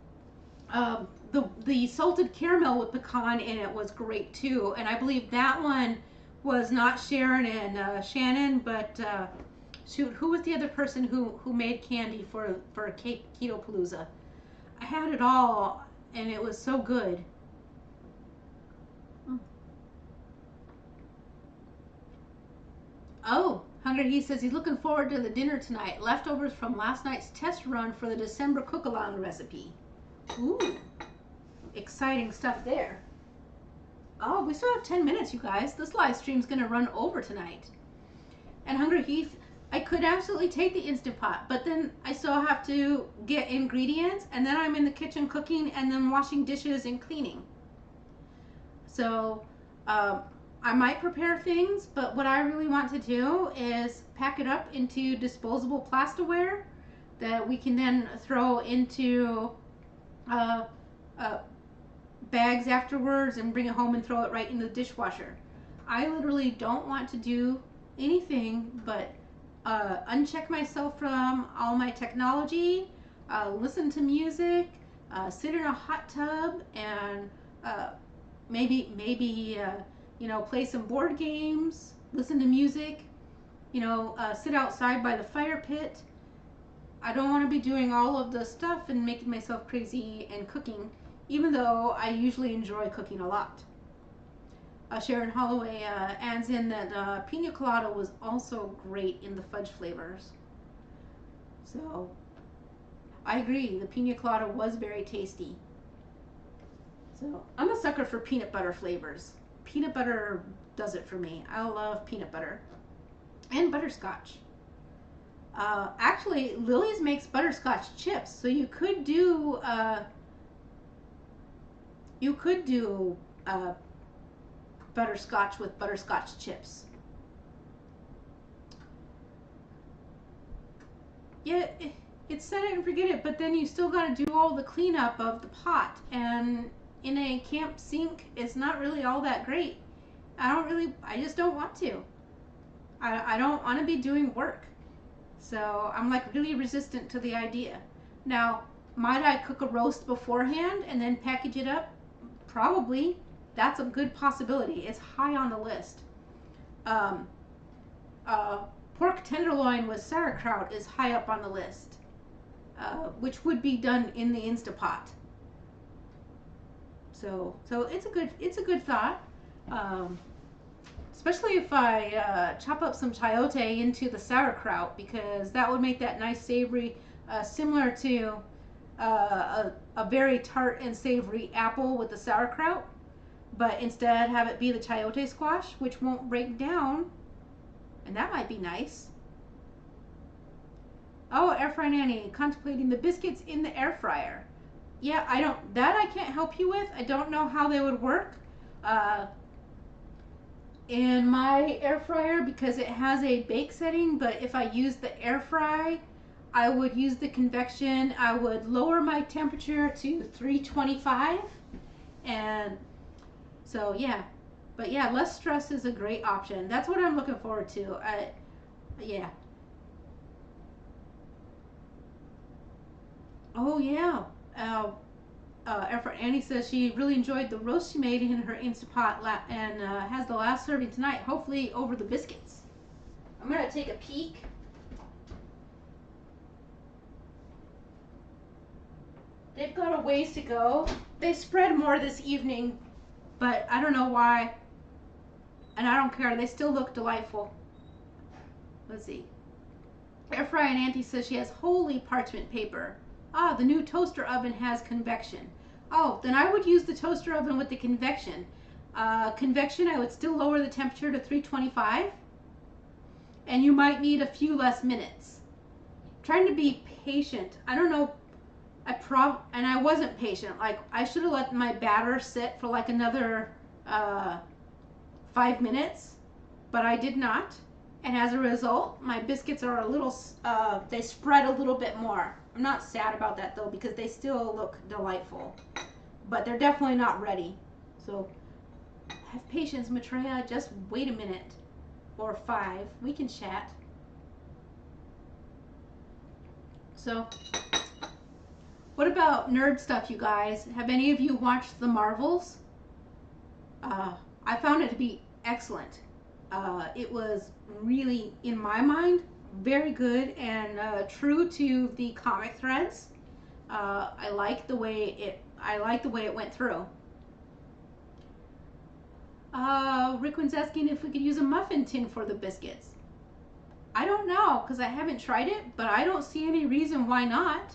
the salted caramel with pecan in it was great too. And I believe that one was not Sharon and Shannon, but shoot, who was the other person who made candy for Keto Palooza? I had it all, and it was so good. Oh, Hungry He says he's looking forward to the dinner tonight. Leftovers from last night's test run for the December cook-along recipe. Ooh, exciting stuff there. Oh, we still have 10 minutes, you guys. This live stream's going to run over tonight. And Hungry Heath, I could absolutely take the Instant Pot, but then I still have to get ingredients, and then I'm in the kitchen cooking and then washing dishes and cleaning. So, I might prepare things, but what I really want to do is pack it up into disposable plasticware that we can then throw into bags afterwards and bring it home and throw it right in the dishwasher. I literally don't want to do anything but uncheck myself from all my technology, listen to music, sit in a hot tub, and maybe play some board games, listen to music, sit outside by the fire pit. I don't want to be doing all of the stuff and making myself crazy and cooking, even though I usually enjoy cooking a lot. Sharon Holloway adds in that pina colada was also great in the fudge flavors. So, I agree, the pina colada was very tasty. So, I'm a sucker for peanut butter flavors. Peanut butter does it for me. I love peanut butter. And butterscotch. Actually, Lily's makes butterscotch chips, so you could do butterscotch with butterscotch chips. Yeah, it's set it and forget it, but then you still got to do all the cleanup of the pot, and in a camp sink, it's not really all that great. I just don't want to. I don't want to be doing work. So I'm like really resistant to the idea. Now, might I cook a roast beforehand and then package it up? Probably. That's a good possibility. It's high on the list. Um, Pork tenderloin with sauerkraut is high up on the list, which would be done in the Instapot. So it's a good thought. Um, Especially if I chop up some chayote into the sauerkraut, because that would make that nice savory, similar to a very tart and savory apple with the sauerkraut, but instead have it be the chayote squash, which won't break down, and that might be nice. Oh, air fry nanny, contemplating the biscuits in the air fryer. Yeah, I can't help you with. I don't know how they would work. In my air fryer, because it has a bake setting, but if I use the air fry, I would use the convection. I would lower my temperature to 325, and so yeah. But yeah, less stress is a great option. That's what I'm looking forward to. Yeah. Oh yeah. Annie says she really enjoyed the roast she made in her Instapot and has the last serving tonight, hopefully over the biscuits. I'm going to take a peek. They've got a ways to go. They spread more this evening, but I don't know why. And I don't care. They still look delightful. Let's see. Air Fry and Auntie says she has holy parchment paper. Ah, the new toaster oven has convection. Oh, then I would use the toaster oven with the convection. Convection, I would still lower the temperature to 325. And you might need a few less minutes. Trying to be patient. I don't know. And I wasn't patient. Like, I should have let my batter sit for like another 5 minutes. But I did not. And as a result, my biscuits are a little, they spread a little bit more. I'm not sad about that though, because they still look delightful. But they're definitely not ready. So have patience, Maitreya. Just wait a minute. Or 5. We can chat. So, what about nerd stuff, you guys? Have any of you watched The Marvels? I found it to be excellent. It was really, in my mind, very good and true to the comic threads. I like the way it went through. Rickman's asking if we could use a muffin tin for the biscuits. I don't know, because I haven't tried it, but I don't see any reason why not.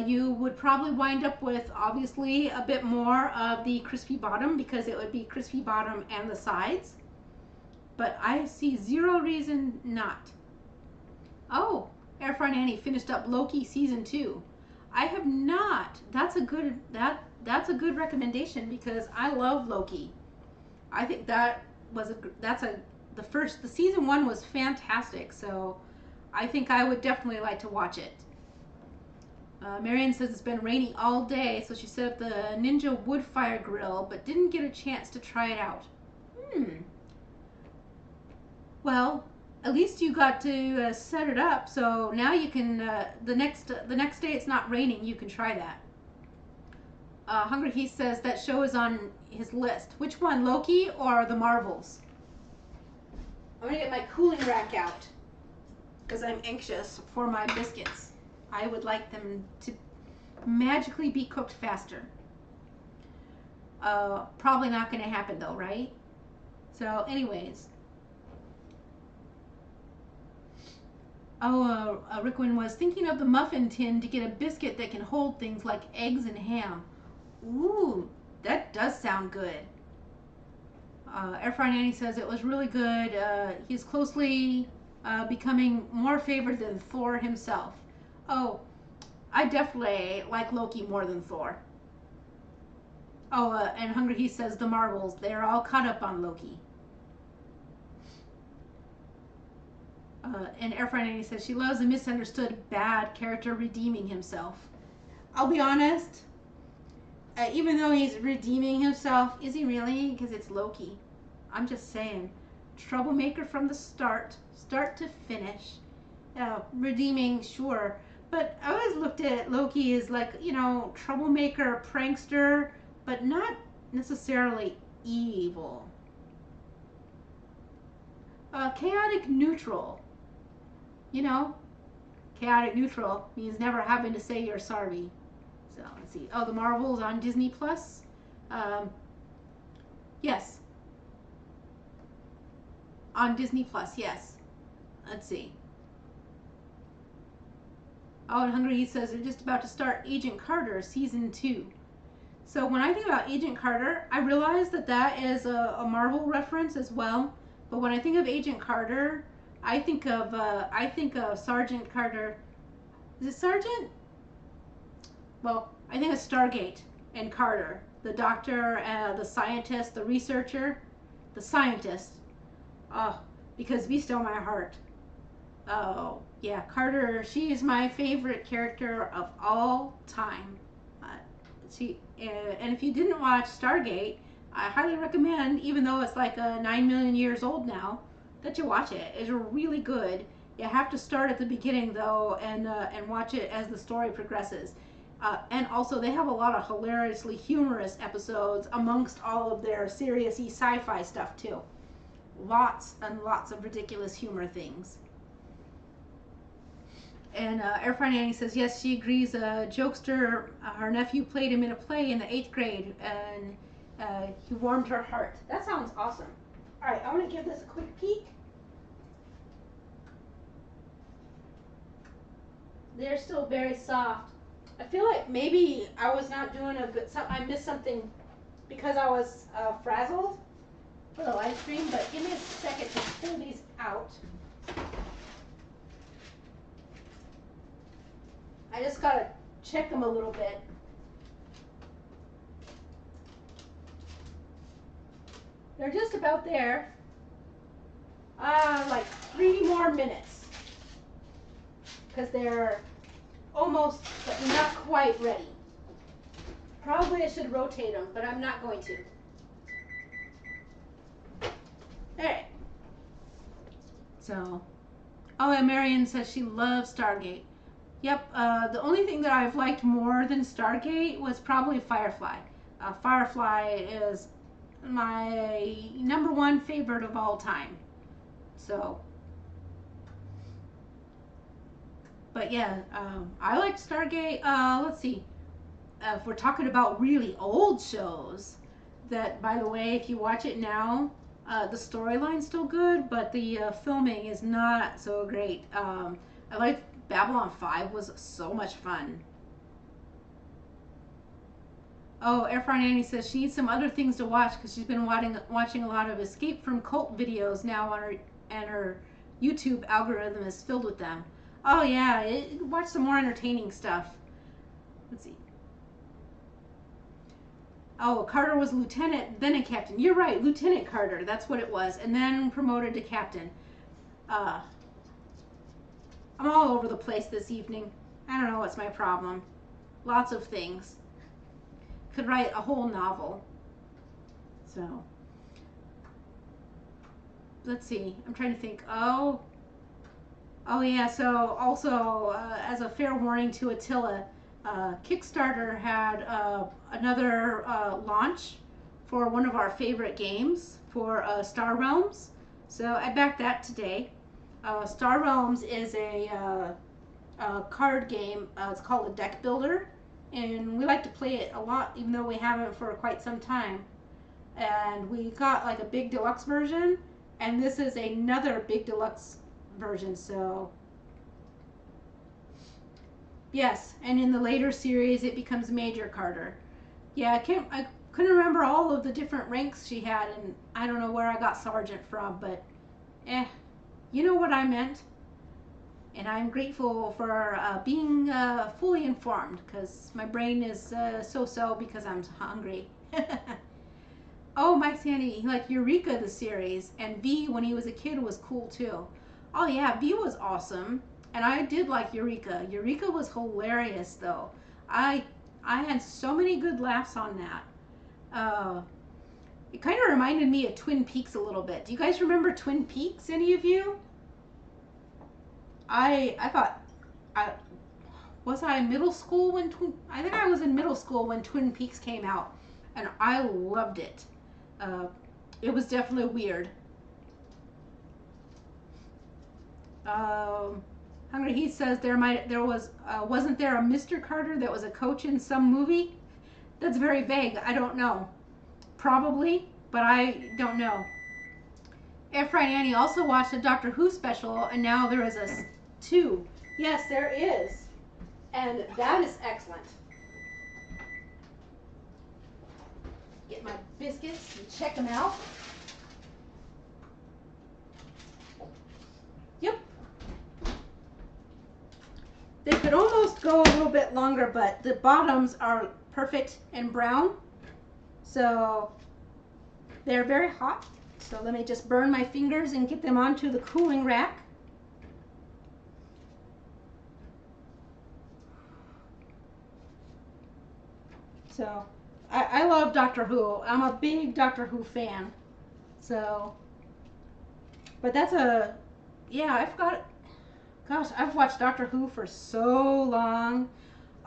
You would probably wind up with, obviously, a bit more of the crispy bottom, because it would be crispy bottom and the sides. But I see zero reason not. Oh, Air Fry Nanny finished up Loki season 2. I have not. That's a good recommendation, because I love Loki. I think the season 1 was fantastic, so I think I would definitely like to watch it. Marianne says it's been raining all day, so she set up the Ninja wood fire grill, but didn't get a chance to try it out. Well, at least you got to set it up, so now you can, the next day it's not raining, you can try that. Hungry Heath says that show is on his list. Which one, Loki or The Marvels? I'm going to get my cooling rack out, because I'm anxious for my biscuits. I would like them to magically be cooked faster. Probably not going to happen though, right? So anyways. Rickwin was thinking of the muffin tin to get a biscuit that can hold things like eggs and ham. Ooh, that does sound good. Air Fry Nanny says it was really good. He's closely becoming more favored than Thor himself. Oh, I definitely like Loki more than Thor. Oh, and Hungry He says The Marvels. They're all caught up on Loki. And Air Fry Nanny says she loves a misunderstood bad character redeeming himself. I'll be honest. Even though he's redeeming himself, is he really? Because it's Loki. I'm just saying. Troublemaker from the start to finish. Redeeming, sure. But I always looked at Loki as like, troublemaker, prankster, but not necessarily evil. Chaotic neutral. You know, chaotic neutral means never having to say you're sorry. So let's see. Oh, the Marvels on Disney Plus. Um, yes, on Disney Plus. Yes. Let's see. Oh, and Hungry says they're just about to start Agent Carter season 2. So when I think about Agent Carter, I realize that that is a Marvel reference as well. But when I think of Agent Carter, I think of Sergeant Carter. Is it Sergeant? Well, I think of Stargate and Carter, the doctor, the scientist, the researcher, the scientist. Oh, because Be Still My Heart. Oh, yeah, Carter, she is my favorite character of all time. And if you didn't watch Stargate, I highly recommend, even though it's like 9 million years old now, that you watch it. It's really good. You have to start at the beginning, though, and watch it as the story progresses. And also, they have a lot of hilariously humorous episodes amongst all of their serious-y sci-fi stuff, too. Lots and lots of ridiculous humor things. And Airfry Nanny says, yes, she agrees. Jokester, her nephew played him in a play in the 8th grade, and he warmed her heart. That sounds awesome. All right, I want to give this a quick peek. They're still very soft. I feel like maybe I was not doing a good, I missed something because I was frazzled for the live stream, but give me a second to pull these out. I just gotta check them a little bit. They're just about there. Like 3 more minutes. Because they're almost, but not quite ready. Probably I should rotate them, but I'm not going to. Alright. So, oh, and Marion says she loves Stargate. Yep, the only thing that I've liked more than Stargate was probably Firefly. Firefly is my #1 favorite of all time. So, but yeah, I liked Stargate. Let's see. If we're talking about really old shows, that, by the way, if you watch it now, the storyline's still good, but the filming is not so great. I like Babylon 5 was so much fun. Oh, Airfry Nanny says she needs some other things to watch because she's been watching a lot of Escape from Cult videos now on her, and her YouTube algorithm is filled with them. Oh yeah, watch some more entertaining stuff. Let's see. Oh, Carter was lieutenant, then a captain. You're right, Lieutenant Carter. That's what it was, and then promoted to captain. I'm all over the place this evening. I don't know what's my problem. Lots of things. Could write a whole novel. So, let's see. I'm trying to think. Oh yeah. So also, as a fair warning to Attila, Kickstarter had another launch for one of our favorite games for Star Realms. So I backed that today. Star Realms is a card game. It's called a deck builder, and we like to play it a lot, even though we haven't for quite some time. And we got like a big deluxe version, and this is another big deluxe version. So yes, and in the later series, it becomes Major Carter. Yeah, I couldn't remember all of the different ranks she had, and I don't know where I got Sergeant from, but you know what I meant. And I'm grateful for being fully informed, because my brain is so-so because I'm hungry. Oh, Mike Sandy, he liked Eureka the series, and V when he was a kid was cool too. Oh yeah, V was awesome, and I did like Eureka. Eureka was hilarious though. I had so many good laughs on that. It kind of reminded me of Twin Peaks a little bit. Do you guys remember Twin Peaks, any of you? I thought, was I in middle school when I think I was in middle school when Twin Peaks came out. and I loved it. It was definitely weird. Hungry Heat says wasn't there a Mr. Carter that was a coach in some movie? That's very vague. I don't know. Probably, but I don't know. Air Fried Annie also watched a Doctor Who special, and now there is a 2. Yes, there is, and that is excellent. Get my biscuits and check them out. Yep. They could almost go a little bit longer, but the bottoms are perfect and brown. So they're very hot. So let me just burn my fingers and get them onto the cooling rack. So I love Doctor Who. I'm a big Doctor Who fan. So, but that's I forgot. Gosh, I've watched Doctor Who for so long.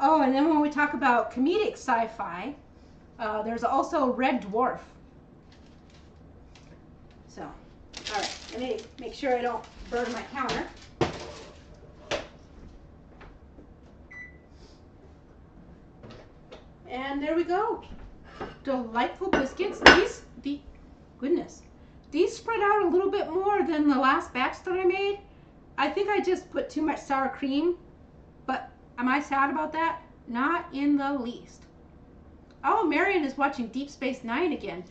Oh, and then when we talk about comedic sci-fi, there's also Red Dwarf. So, all right, let me make sure I don't burn my counter. And there we go. Delightful biscuits. These spread out a little bit more than the last batch that I made. I think I just put too much sour cream, but am I sad about that? Not in the least. Oh, Marion is watching Deep Space Nine again.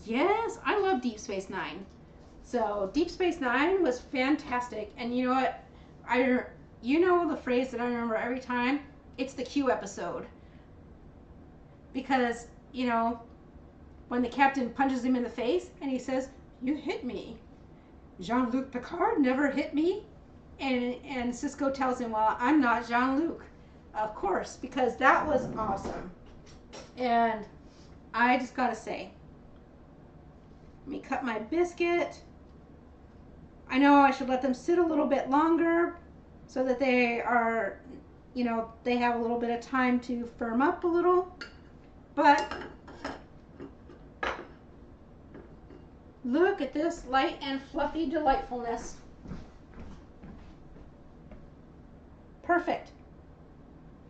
Yes, I love Deep Space Nine. So Deep Space Nine was fantastic. And you know what? You know the phrase that I remember every time? It's the Q episode. Because, you know, when the captain punches him in the face and he says, "You hit me. Jean-Luc Picard never hit me." And Cisco tells him, "Well, I'm not Jean-Luc." Of course, because that was awesome. And I just gotta say, let me cut my biscuit. I know I should let them sit a little bit longer so that they are, you know, they have a little bit of time to firm up a little. But look at this light and fluffy delightfulness. Perfect.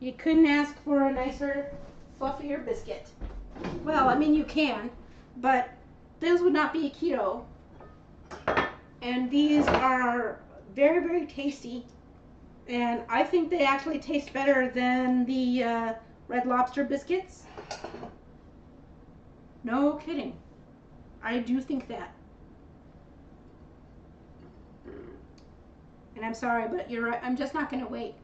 You couldn't ask for a nicer, fluffier biscuit. Well, I mean, you can, but those would not be a keto. And these are very, very tasty. And I think they actually taste better than the Red Lobster biscuits. No kidding. I do think that. And I'm sorry, but you're right. I'm just not going to wait.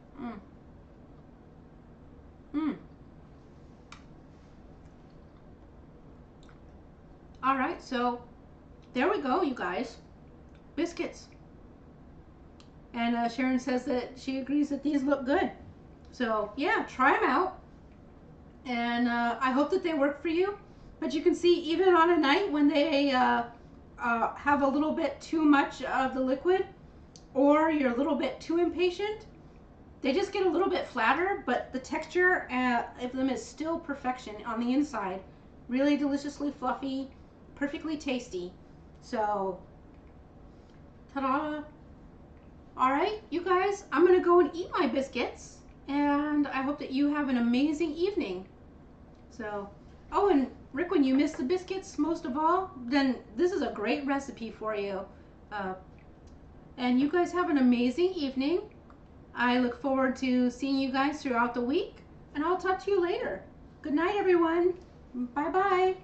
All right, so there we go, you guys. Biscuits. And Sharon says that she agrees that these look good. So yeah, try them out. And I hope that they work for you. But you can see, even on a night when they have a little bit too much of the liquid, or you're a little bit too impatient, they just get a little bit flatter, but the texture of them is still perfection on the inside. Really deliciously fluffy, perfectly tasty. So, ta-da! All right, you guys, I'm gonna go and eat my biscuits, and I hope that you have an amazing evening. So, oh, and Rick, when you miss the biscuits most of all, then this is a great recipe for you. And you guys have an amazing evening. I look forward to seeing you guys throughout the week, and I'll talk to you later. Good night, everyone. Bye-bye.